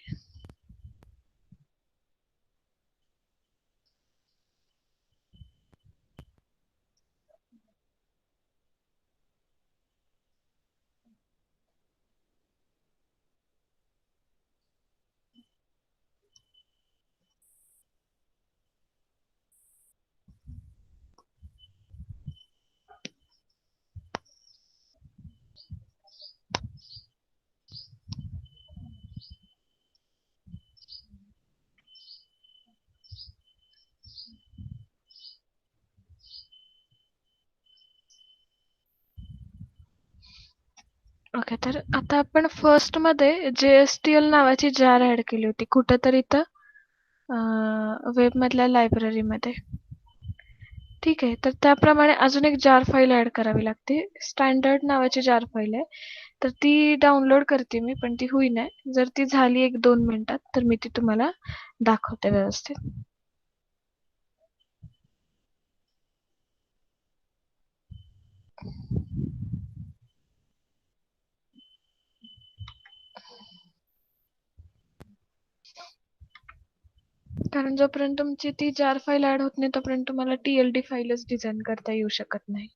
ओके, तर आता आपण फर्स्ट मध्ये JSTL नावाची जार ऍड केली होती कुठंतरी इथं वेब मधल्या लायब्ररीमध्ये. ठीक आहे, तर त्याप्रमाणे अजून एक जार फाईल ऍड करावी लागते. स्टँडर्ड नावाची जार फाईल आहे, तर ती डाउनलोड करते मी, पण ती होईना. जर ती झाली 1-2 मिनिटात तर मी ती तुम्हाला दाखवते व्यवस्थित. कारण जोपर्यंत तुमची ती जार फाईल ऍड होत नाही तोपर्यंत तुम्हाला TLD फाईलच डिझाईन करता येऊ शकत नाही.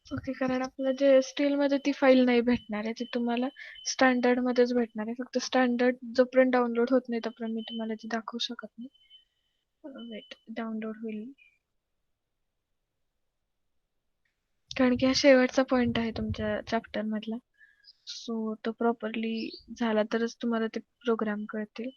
ओके, कारण आपल्या JSTL मध्ये ती फाईल नाही भेटणार आहे, ती तुम्हाला स्टँडर्ड मध्येच भेटणार आहे. फक्त स्टँडर्ड जोपर्यंत डाउनलोड होत नाही तोपर्यंत मी तुम्हाला ती दाखवू शकत नाही. वेट, डाउनलोड होईल. कारण की हा शेवटचा पॉइंट आहे तुमच्या चॅप्टर मधला. सो तो प्रॉपरली झाला तरच तुम्हाला ते प्रोग्राम कळतील.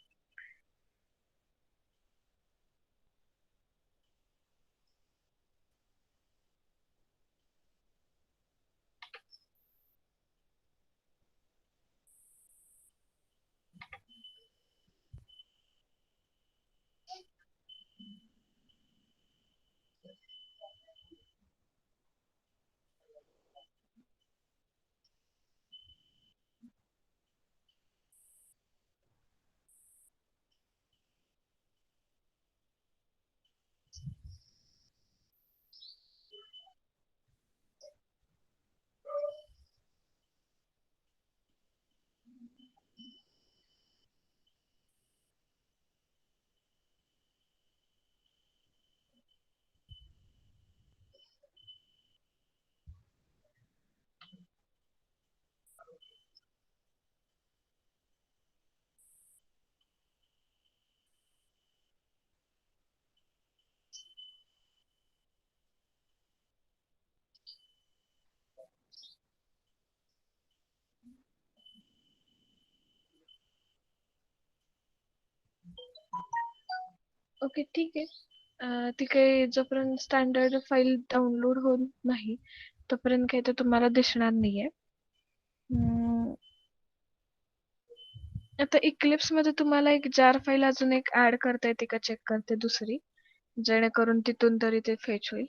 ओके, ठीक आहे. ती काही जोपर्यंत स्टँडर्ड फाईल डाउनलोड होत नाही तोपर्यंत काही ते तुम्हाला दिसणार नाहीये. आता इक्लिप्स मध्ये तुम्हाला एक जार फाईल अजून एक ऍड करता येते का चेक करते दुसरी, जेणेकरून तिथून तरी ते फेच होईल.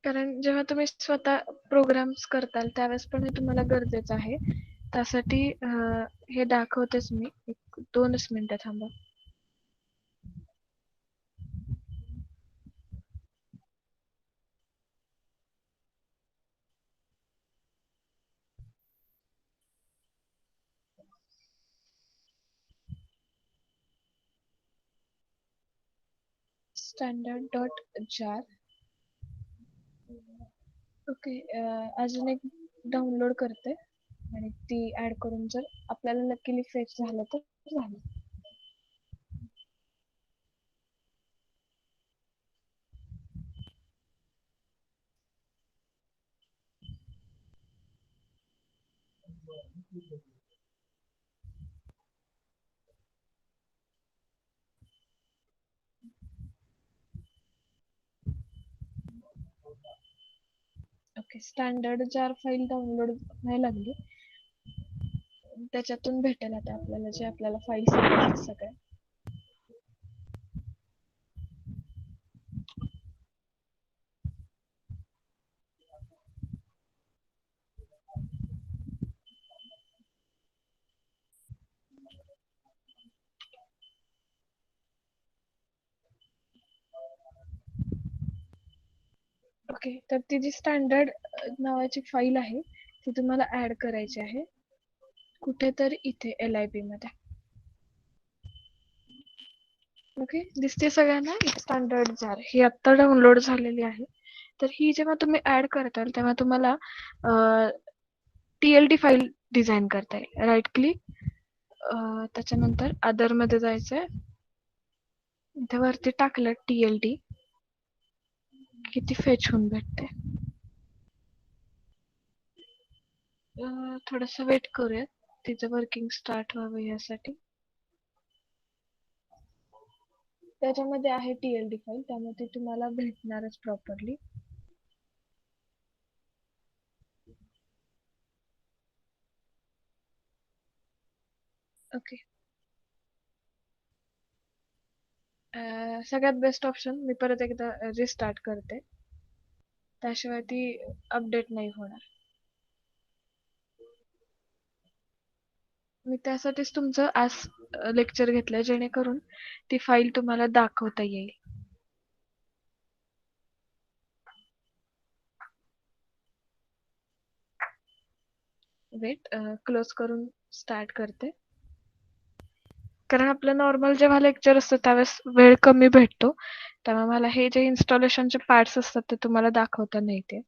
कारण जेव्हा तुम्ही स्वतः प्रोग्राम्स करताल त्यावेळेस पण हे तुम्हाला गरजेचं आहे. त्यासाठी हे दाखवतेच मी. एक 2च मिनिटं थांबा. स्टँडर्ड डॉट जार. ओके. अजून एक डाउनलोड करते आणि ती ऍड करून जर आपल्याला लकीली फेच झालं तर झालं. ओके. स्टँडर्ड जार फाईल डाउनलोड व्हायला लागली. त्याच्यातून भेटेल आता आपल्याला जे आपल्याला फाईल्स सगळ्या. ओके. तर ती जी स्टँडर्ड नावाची फाईल आहे ती तुम्हाला ऍड करायची आहे कुठेतरी इथे LIB मध्ये. ओके. दिसते सगळ्यांना स्टँडर्ड जार ही आता डाउनलोड झालेली आहे. तर ही जेव्हा तुम्ही ऍड करताल तेव्हा तुम्हाला TLD फाईल डिझाईन करता येईल. राईट क्लिक, त्याच्यानंतर अदर मध्ये जायचंय. इथे वरती टाकलं TLD किती फेच होऊन भेटते. थोडस वेट करूयात तिचं वर्किंग स्टार्ट व्हावं यासाठी. त्याच्यामध्ये आहे TLD फाईल त्यामुळे ती तुम्हाला भेटणारच प्रॉपरली. ओके. सगळ्यात बेस्ट ऑप्शन मी परत एकदा रिस्टार्ट करते. त्याशिवाय ती अपडेट नाही होणार. मी त्यासाठीच तुमचं आज लेक्चर घेतलंय जेणेकरून ती फाईल तुम्हाला दाखवता येईल. वेट, क्लोज करून स्टार्ट करते. कारण आपलं नॉर्मल जेव्हा लेक्चर असतं त्यावेळेस वेळ कमी भेटतो. त्यामुळे मला हे जे इन्स्टॉलेशनचे पार्ट्स असतात ते तुम्हाला दाखवता नाही येते.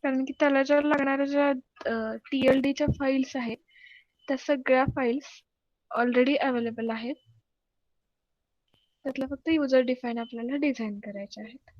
कारण की त्याला ज्या लागणाऱ्या ज्या TLD च्या फाईल्स आहेत त्या सगळ्या फाईल्स ऑलरेडी अवेलेबल आहेत. त्यातल्या फक्त युजर डिफाईन आपल्याला डिझाईन करायचे आहेत.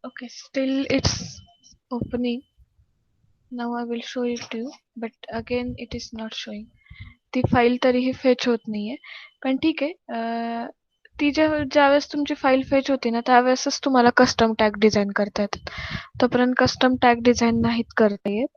Okay, still it's opening. Now I will show it to you, but again it is not showing. ती फाईल तरीही फेच होत नाहीये. पण ठीक आहे. ती ज्यावेळेस तुमची फाईल फेच होती ना त्यावेळेसच तुम्हाला कस्टम टॅग डिझाईन करता येतात. तोपर्यंत कस्टम टॅग डिझाईन नाहीत करता येत.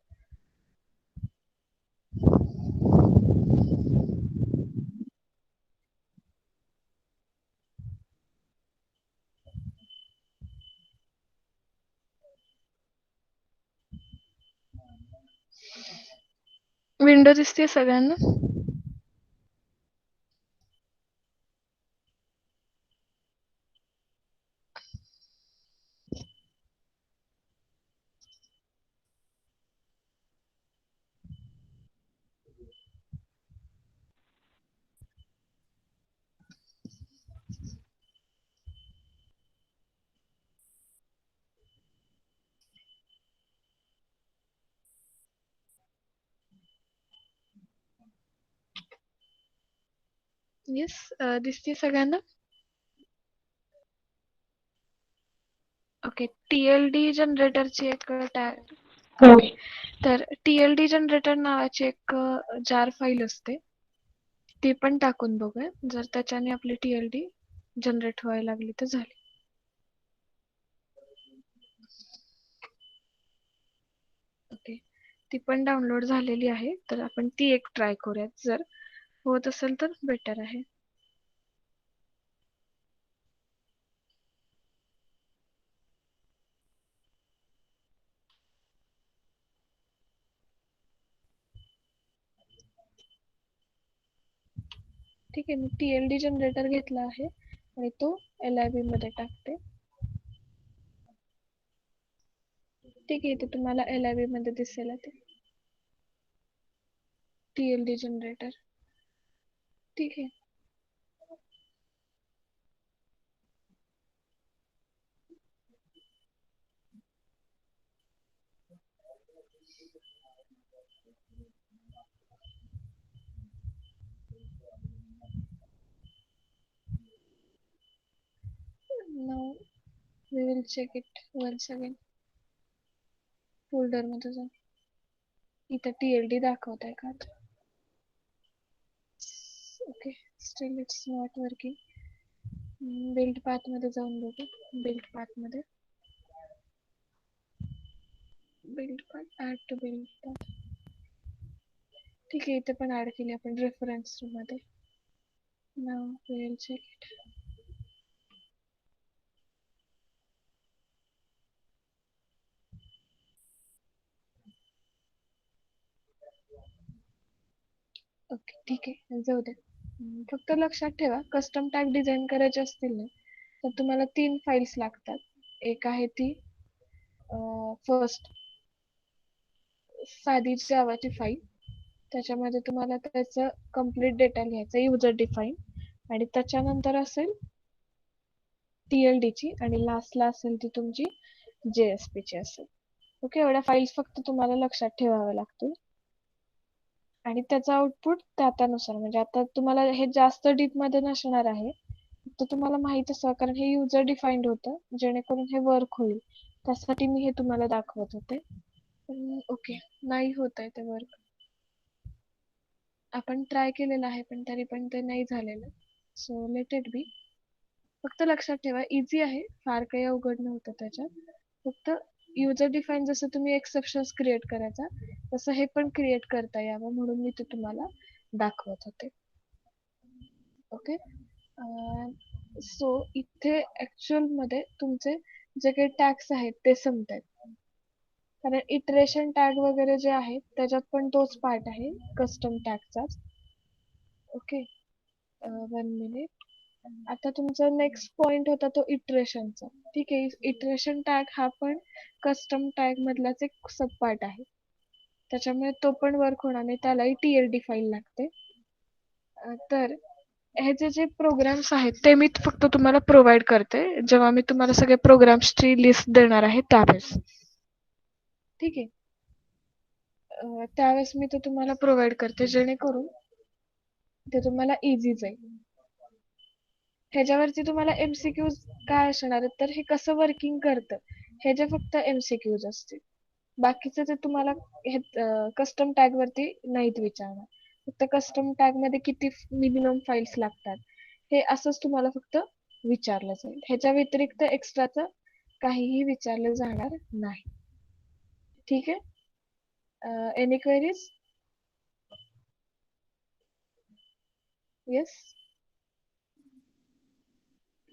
विंडो दिसते सगळ्यांना? येस, दिसते सगळ्यांना? ओके, टीएलडी जनरेटरची एक टॅग.
हो.
तर टीएलडी जनरेटर नावाची एक जार फाईल असते. ती पण टाकून बघूया. जर त्याच्याने आपली टीएलडी जनरेट व्हायला लागली तर झाली. ओके, ती पण डाउनलोड झालेली आहे. तर आपण ती एक ट्राय करूयात. जर होत असेल तर बेटर आहे. ठीक आहे, मी टीएलडी जनरेटर घेतला आहे आणि तो LIB मध्ये टाकते. ठीक आहे, इथे तुम्हाला LIB मध्ये दिसेल ते टीएलडी जनरेटर. ठीक आहे. Now we will check it once again. Folder मध्ये जाऊ. इथं TLD दाखवत आहे का? Okay, still it's not working. Build path मध्ये जाऊन बघू. बिल्ड पाथ मध्ये build path, add to build path. ठीक आहे, इथे पण ऍड केली आपण रेफरन्स मध्ये. Now we will check it. Okay, ठीक आहे, जाऊ दे. फक्त लक्षात ठेवा, कस्टम टॅग डिझाईन करायचे असतील ना तर तुम्हाला 3 फाईल्स लागतात. एक आहे ती फर्स्ट साधी जावाची फाईल. त्याच्यामध्ये तुम्हाला त्याचं कम्प्लीट डेटा लिहायचा, युजर डिफाईन. आणि त्याच्यानंतर असेल TLD ची आणि लास्टला असेल ती तुमची JSP ची असेल. ओके, एवढ्या फाईल्स फक्त तुम्हाला लक्षात ठेवाव्या लागतील. आणि त्याचं आउटपुट त्यानुसार, म्हणजे आता तुम्हाला हे जास्त डीप मध्ये नसणार आहे. तर तुम्हाला माहित असावं, कारण हे युजर डिफाईन्ड होतं जेणेकरून हे वर्क होईल. त्यासाठी मी हे तुम्हाला दाखवत होते. ओके, नाही होत आहे ते वर्क. आपण ट्राय केलेलं आहे पण तरी पण ते नाही झालेलं. सो लेट इट बी. फक्त लक्षात ठेवा, इझी आहे, फार काही अवघड नव्हतं त्याच्यात. फक्त युजर डिफाईन जसं तुम्ही एक्सेप्शन्स क्रिएट करायचा तसं हे पण क्रिएट करता यावं म्हणून मी ते तुम्हाला दाखवत होते. ओके, सो इथे ऍक्च्युअल मध्ये तुमचे जे काही टॅग्स आहेत ते संपतात. कारण इटरेशन टॅग वगैरे जे आहेत त्याच्यात पण तोच पार्ट आहे कस्टम टॅगचाच. Okay, 1 minute. आता तुमचा नेक्स्ट पॉइंट होता तो इटरेशनचा. ठीक आहे, इटरेशन टॅग हा पण कस्टम टॅग मधलाच एक सब पार्ट आहे. त्याच्यामुळे तो पण वर्क होणार नाही, त्यालाही TLD फाईल लागते. तर हे जे प्रोग्राम्स आहेत ते मी फक्त तुम्हाला प्रोव्हाइड करते जेव्हा मी तुम्हाला सगळे प्रोग्राम्सची लिस्ट देणार आहे त्यावेळेस. ठीक आहे, त्यावेळेस मी ते तुम्हाला प्रोव्हाइड करते जेणेकरून ते तुम्हाला इझी जाईल. ह्याच्यावरती तुम्हाला एमसीक्यूज काय असणार आहेत तर हे कसं वर्किंग करतं ह्याचे फक्त एमसीक्यूज असतील. बाकीचं ते तुम्हाला हे कस्टम टॅग वरती नाहीत विचारणार. फक्त कस्टम टॅग मध्ये किती मिनिमम फाईल्स लागतात हे असंच तुम्हाला फक्त विचारलं जाईल. ह्याच्या व्यतिरिक्त एक्स्ट्राचं काहीही विचारलं जाणार नाही. ठीक आहे. Any queries? येस.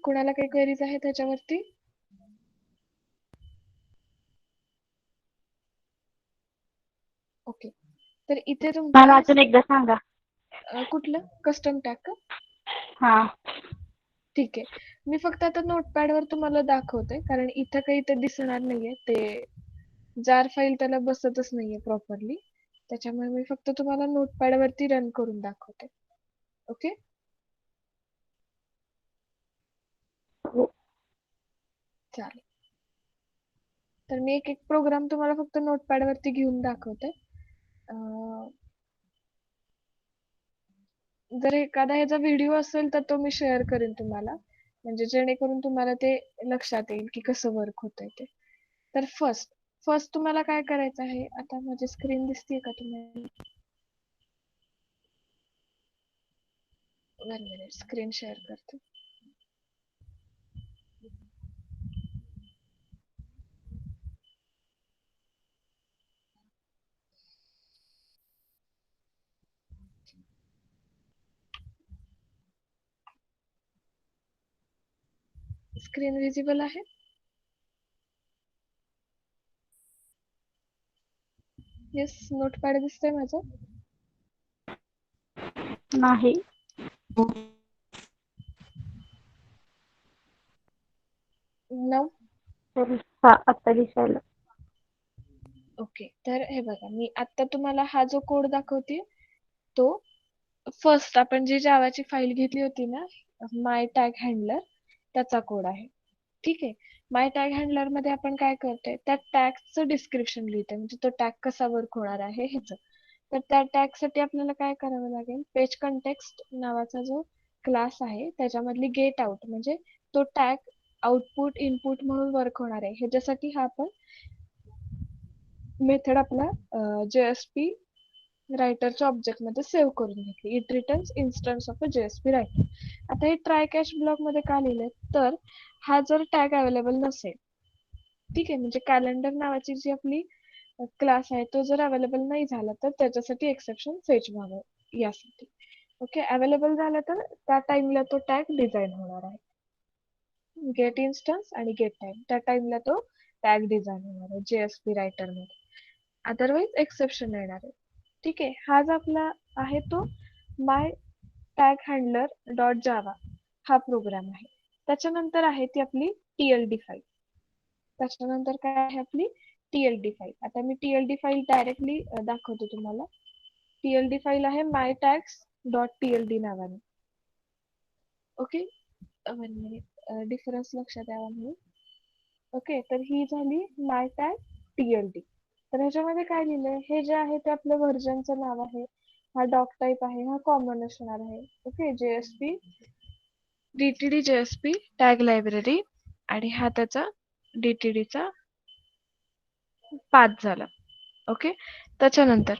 कुणाला काही क्वेरीज आहेत त्याच्यावरती? ओके. तर इथे
मला
तुमच्या
अजून एकदा सांगा.
कुठलं कस्टम टॅग का?
हा.
ठीक आहे. मी फक्त आता नोटपॅड वर तुम्हाला दाखवते कारण इथं काही ते दिसणार नाहीये. ते जार फाईल त्याला बसतच नाहीये प्रॉपरली. त्याच्यामुळे मी फक्त तुम्हाला नोटपॅड वरती रन करून दाखवते. ओके.
हो.
चालेल. तर मी एक एक प्रोग्राम तुम्हाला फक्त नोटपॅड वरती घेऊन दाखवते. जर एखादा ह्याचा व्हिडिओ असेल तर तो मी शेअर करेन तुम्हाला म्हणजे जेणेकरून तुम्हाला ते लक्षात येईल की कसं वर्क होतंय ते. तर फर्स्ट तुम्हाला काय करायचं आहे आता माझी स्क्रीन दिसतीये का तुम्हाला? 1 मिनिट स्क्रीन शेअर करते. स्क्रीन विजिबल आहे? येस. नोटपॅड दिसतंय माझं?
नाही.
नाव?
आता दिसायला.
ओके. तर हे बघा मी आता तुम्हाला हा जो कोड दाखवते तो फर्स्ट आपण जी जावाची फाईल घेतली होती ना माय टॅग हँडलर त्याचा कोड आहे. ठीक आहे. माय टॅग हँडलर मध्ये आपण काय करतोय त्या टॅगचं डिस्क्रिप्शन लिहितोय म्हणजे तो टॅग कसा वर्क होणार आहे ह्याचं. तर त्या टॅग साठी आपल्याला काय करावं लागेल पेज कंटेक्स्ट नावाचा जो क्लास आहे त्याच्यामधली गेट आउट म्हणजे तो टॅग आउटपुट इनपुट म्हणून वर्क होणार आहे ह्याच्यासाठी हा आपण मेथड आपला JSP रायटरच्या ऑब्जेक्ट मध्ये सेव्ह करून घेतली. It returns instance of a JSP writer. आता हे ट्राय कॅच ब्लॉक मध्ये का लिहिलंय तर हा जर टॅग अवेलेबल नसेल ठीक आहे म्हणजे कॅलेंडर नावाची जी आपली क्लास आहे तो जर अवेलेबल नाही झाला तर त्याच्यासाठी एक्सेप्शन फेच व्हावं यासाठी. ओके. अवेलेबल झाला तर त्या टाइमला तो टॅग डिझाईन होणार आहे. गेट इन्स्टन्स आणि गेट टाइम त्या टाइमला तो टॅग डिझाईन होणार आहे JSP रायटर मध्ये. अदरवाईज एक्सेप्शन येणार आहे. ठीक आहे. हा जो आपला आहे तो माय टॅग हँडलर डॉट जावा हा प्रोग्राम आहे. त्याच्यानंतर आहे ती आपली TLD फाईल. त्याच्यानंतर काय आहे आपली TLD फाईल. आता मी TLD फाईल डायरेक्टली दाखवते तुम्हाला. TLD फाईल आहे माय टॅग्स डॉट TLD नावाने. ओके. 1 मिनिट डिफरन्स लक्षात यावा म्हणून. ओके. तर ही झाली माय टॅग TLD. तर ह्याच्यामध्ये काय लिहिलंय हे जे आहे ते आपल्या व्हर्जनचं नाव आहे. हा डॉक टाईप आहे हा कॉमन असणार आहे. Okay. JSP DTD JSP tag library आणि हा त्याचा DTD चा पाथ झाला. ओके. त्याच्यानंतर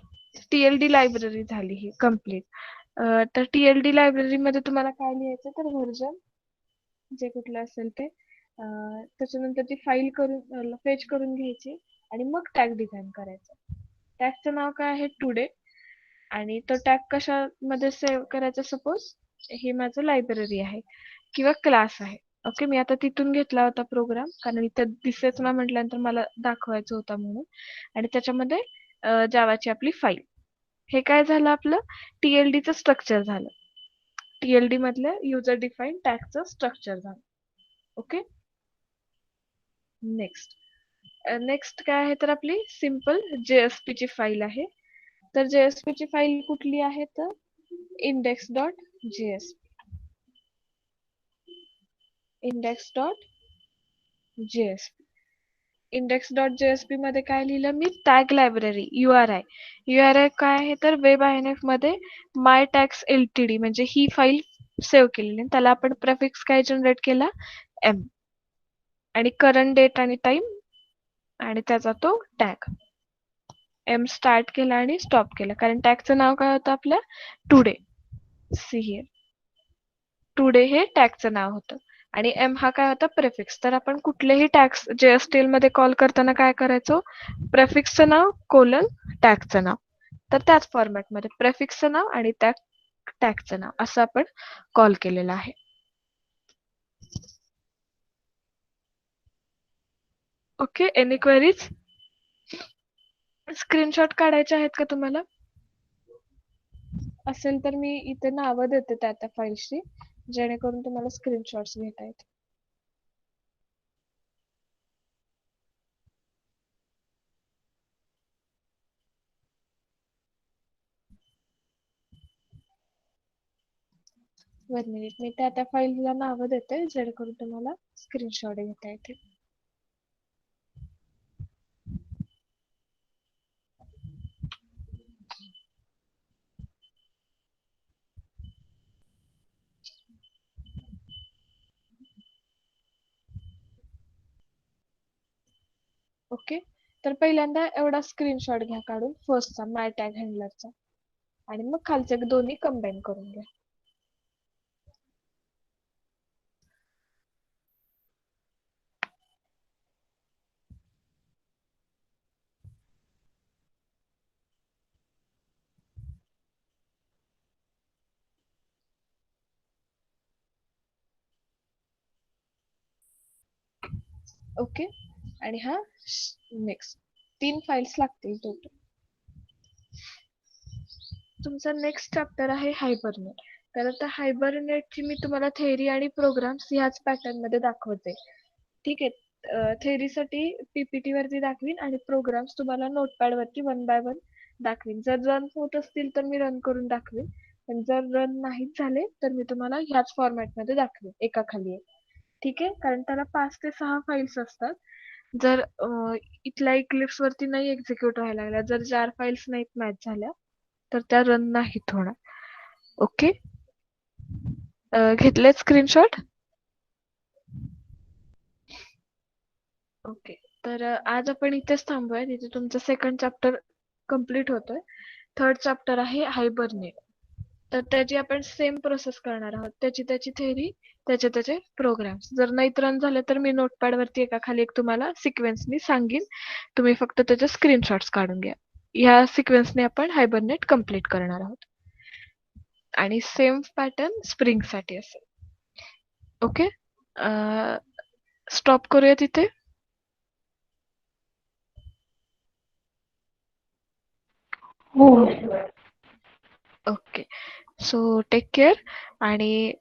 TLD लायब्ररी झाली ही कम्प्लीट. तर TLD लायब्ररी मध्ये तुम्हाला काय लिहायचं तर व्हर्जन जे कुठलं असेल ते त्याच्यानंतर ती फाईल करून फेच करून घ्यायची आणि मग टॅग डिझाईन करायचा. टॅगचं नाव काय आहे टुडे आणि तो टॅग कशामध्ये सेव्ह करायचा सपोज हे माझं लायब्ररी आहे किंवा क्लास आहे. ओके. मी आता तिथून घेतला होता प्रोग्राम कारण इथं दिसेच ना म्हटल्यानंतर मला दाखवायचा होता म्हणून आणि त्याच्यामध्ये जावाची आपली फाईल. हे काय झालं आपलं TLDचं स्ट्रक्चर झालं. TLD मधलं युजर डिफाईन टॅगचं स्ट्रक्चर झालं. ओके. नेक्स्ट काय आहे तर आपली सिम्पल JSP ची फाईल आहे. तर JSP ची फाईल कुठली आहे तर index.jsp. index.jsp. index.jsp मध्ये काय लिहिलं मी टॅग लायब्ररी URI काय आहे तर वेब INF मध्ये माय टॅग्स LTD म्हणजे ही फाईल सेव्ह केलेली, त्याला आपण प्रेफिक्स काय जनरेट केला, एम, आणि करंट डेट आणि टाइम आणि त्याचा तो टॅग एम स्टार्ट केला आणि स्टॉप केला, कारण टॅगचं नाव काय होतं आपल्या, टुडे. सी हिअर, टुडे हे टॅगचं नाव होतं आणि एम हा काय होता, प्रेफिक्स. तर आपण कुठलेही टॅग्स JSTL मध्ये कॉल करताना काय करायचो, प्रेफिक्सचं नाव कोलन टॅगचं नाव. तर त्याच फॉर्मॅटमध्ये प्रेफिक्सचं नाव आणि टॅगचं नाव असं आपण कॉल केलेलं आहे. Okay, any queries? स्क्रीनशॉट काढायचे आहेत का तुम्हाला? असेल तर मी इथे नावं देते त्या फाईल्सची, जेणेकरून तुम्हाला स्क्रीनशॉट्स घेता येतील. वन मिनिट, मी त्या फाईलला नावं देते जेणेकरून तुम्हाला स्क्रीनशॉट घेता येतील. ओके, तर पहिल्यांदा एवढा स्क्रीनशॉट घ्या काढून फर्स्टचा, माय टॅग हँडलरचा, आणि मग खालचे दोन्ही कंबाईन करून घ्या. ओके, आणि हा नेक्स्ट 3 फाइल्स लागतील टोटल. तुमचा नेक्स्ट चॅप्टर आहे हायबरनेट. तर आता हायबरनेटची मी तुम्हाला थेअरी आणि प्रोग्राम्स ह्याच पॅटर्न मध्ये दाखवते. ठीक आहे, थेअरीसाठी PPT वरती दाखवीन आणि प्रोग्राम्स तुम्हाला नोटपॅड वरती 1 बाय 1 दाखवीन. जर रन होत असतील तर मी रन करून दाखवीन, पण जर रन नाहीच झाले तर मी तुम्हाला ह्याच फॉर्मॅट मध्ये दाखवीन एकाखाली एक. ठीक आहे, कारण त्याला 5 ते 6 फाइल्स असतात. जर इथल्या इक्लिप्स वरती नाही एक्झिक्यूट व्हायला लागल्या, जर 4 फाइल्स नाहीत मॅच झाल्या तर त्या रन नाहीत होणार. ओके, घेतलेत स्क्रीनशॉट? ओके, तर आज आपण इथेच थांबूया. तिथे तुमचं सेकंड चॅप्टर कम्प्लीट होतोय. थर्ड चॅप्टर आहे हायबरनेट. तर त्याची आपण सेम प्रोसेस करणार आहोत, त्याची थेअरी, त्याचे प्रोग्राम्स. जर नाहीत रन झाले तर मी नोटपॅड वरती एकाखाली एक तुम्हाला सिक्वेन्सनी सांगेन, तुम्ही फक्त त्याचे स्क्रीनशॉट्स काढून घ्या. ह्या सिक्वेन्सने आपण हायबरनेट कम्प्लीट करणार आहोत आणि सेम पॅटर्न स्प्रिंग साठी असेल. ओके, स्टॉप करूया तिथे.
हो.
Okay, so take care. आणि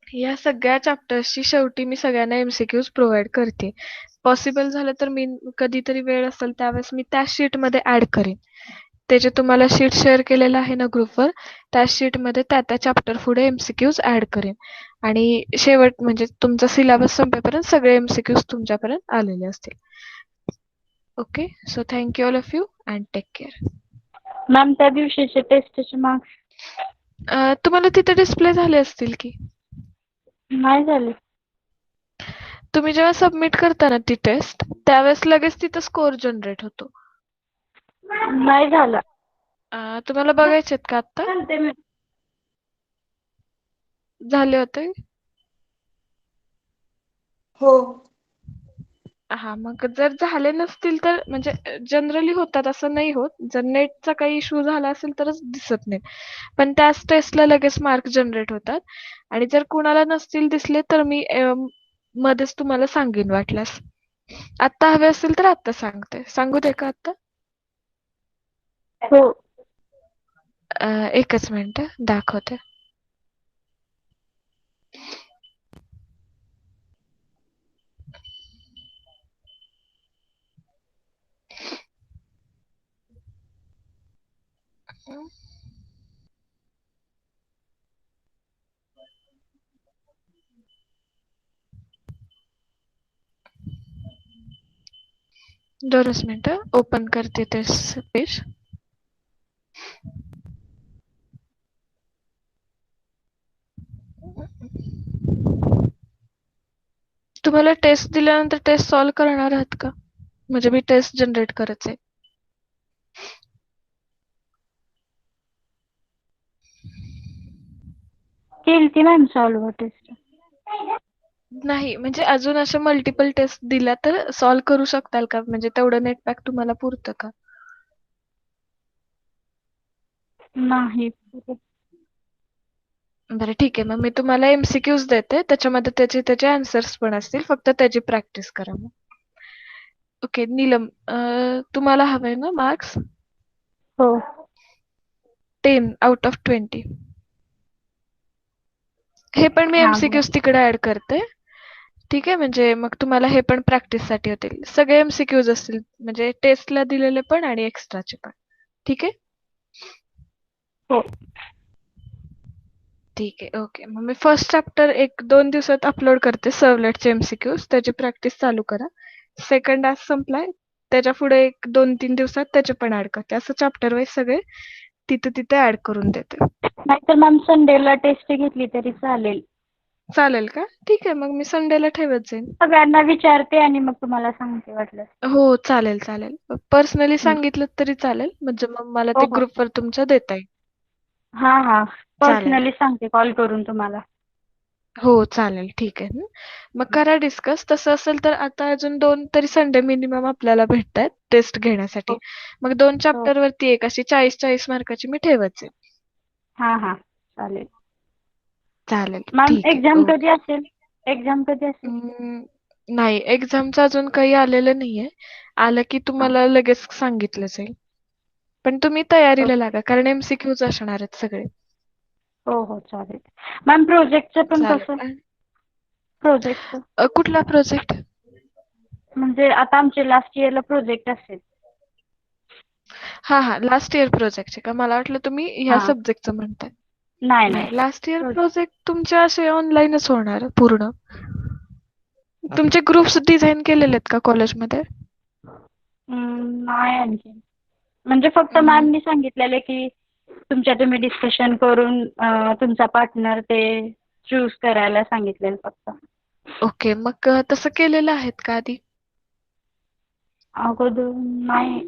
या सगळ्या चॅप्टर्सची शेवटी मी सगळ्यांना MCQs प्रोव्हाइड करते. पॉसिबल झालं तर मी कधीतरी वेळ असेल त्यावेळेस मी त्या शीट मध्ये ऍड करेन. ते जे तुम्हाला शीट शेअर केलेलं आहे ना ग्रुपवर, त्या शीट मध्ये त्या चॅप्टर पुढे MCQs ऍड करेन. आणि शेवट म्हणजे तुमचा सिलेबस संपेपर्यंत सगळे MCQs तुमच्यापर्यंत आलेले असतील. Okay, so thank you all of you and take care.
Ma'am त्या दिवशीचे टेस्टचे मार्क्स
तुम्हाला तिथे डिस्प्ले झाले असतील की?
नाही झाले.
तुम्ही जेव्हा सबमिट करता ना ती टेस्ट, त्यावेळेस लगेच तिथं स्कोर जनरेट होतो.
नाही झाला.
तुम्हाला बघायचे आहेत का आता?
चालते मी.
झाले होते?
हो.
हा, मग जर झाले नसतील तर म्हणजे जनरली होतात, असं नाही होत. जर नेटचा काही इश्यू झाला असेल तरच दिसत नाही, पण त्याच टेस्टला लगेच मार्क जनरेट होतात. आणि जर कुणाला नसतील दिसले तर मी मध्येच तुम्हाला सांगेन वाटल्यास. आत्ता हवे असेल तर आत्ता सांगते. सांगू दे का आत्ता?
हो.
एकच मिनिट दाखवते. दोनच मिनिटं ओपन करते ते पेज. तुम्हाला टेस्ट दिल्यानंतर टेस्ट सॉल्व्ह करणार आहात का? म्हणजे मी टेस्ट जनरेट करायचे.
केलती मॅम सॉल्व टेस्ट.
नाही म्हणजे अजून अशा मल्टिपल टेस्ट दिल्या तर सॉल्व्ह करू शकताल का? म्हणजे तेवढं नेट पॅक तुम्हाला पुरतं का?
नाही.
बरं ठीक आहे, मग मी तुम्हाला एमसीक्यूज देते, त्याच्यामध्ये त्याचे आन्सर्स पण असतील, फक्त त्याची प्रॅक्टिस करा मग. ओके नीलम, तुम्हाला हवंय ना मार्क्स?
हो.
10 आउट ऑफ 20. हे पण मी
हा
एमसीक्यूज तिकडे ऍड करते. ठीक आहे, म्हणजे मग तुम्हाला हे पण प्रॅक्टिस साठी होतील. सगळे एमसीक्यूज असतील, म्हणजे टेस्टला दिलेले पण आणि एक्स्ट्राचे पण. ठीक आहे.
हो.
ठीक आहे, ओके. मग मी फर्स्ट चॅप्टर 1-2 दिवसात अपलोड करते, सर्वलेटचे एमसीक्यूज. त्याची प्रॅक्टिस चालू करा. सेकंड आज संपलाय, त्याच्या पुढे 1-2-3 दिवसात त्याचे पण ऍड करते. असं चॅप्टर वाईज सगळे तिथे ऍड करून देते.
नाहीतर मॅम संडेला टेस्ट घेतली तरी चालेल.
चालेल का? ठीक आहे, मग मी संडेला ठेवत जाईन.
सगळ्यांना विचारते आणि मग तुम्हाला सांगते वाटलं.
हो चालेल चालेल. पर्सनली
हं.
सांगितलं तरी चालेल, म्हणजे मग मला
हो
ते
हो.
ग्रुपवर तुमच्या देता येईल.
हा.
चालेल.
पर्सनली सांगते कॉल करून तुम्हाला.
हो चालेल, ठीक आहे. मग करा डिस्कस. तसं असेल तर आता अजून 2 तरी संडे मिनिमम आपल्याला भेटतायत टेस्ट घेण्यासाठी.
हो
मग 2
हो.
चॅप्टर वरती एक अशी 40-40 मार्काची मी ठेवत जाईन.
हा चालेल.
चालेल,
मॅम
ठीक आहे.
एक्झाम कधी
ओके.
असेल? एक्झाम कधी असेल?
नाही एक्झामचं अजून काही आलेलं नाहीये. आलं की
हां.
तुम्हाला लगेच सांगितलं जाईल. पण तुम्ही तयारीला लागा, कारण एमसीक्यूज असणार आहेत सगळे.
हो चालेल. मॅम प्रोजेक्टचं पण कसं?
चालेल.
प्रोजेक्टचं
कुठला प्रोजेक्ट?
म्हणजे आता आमचे लास्ट इयरला प्रोजेक्ट असेल.
हा लास्ट इयर प्रोजेक्टचे का? मला वाटलं तुम्ही ह्या
हां.
सब्जेक्टचं म्हणताय.
नाही.
नाही, लास्ट इयर
प्रोजेक्ट.
प्रोजेक्ट तुमचे असे ऑनलाईनच होणार पूर्ण. तुमचे ग्रुप्स डिझाईन केलेले आहेत का कॉलेजमध्ये?
नाही आणखी. म्हणजे फक्त
हम्म,
मॅमनी सांगितलेलं की तुम्ही डिस्कशन करून तुमचा पार्टनर ते चूज करायला सांगितलेलं फक्त.
ओके, मग तसं केलेलं आहेत का आधी?
अगोदर नाही.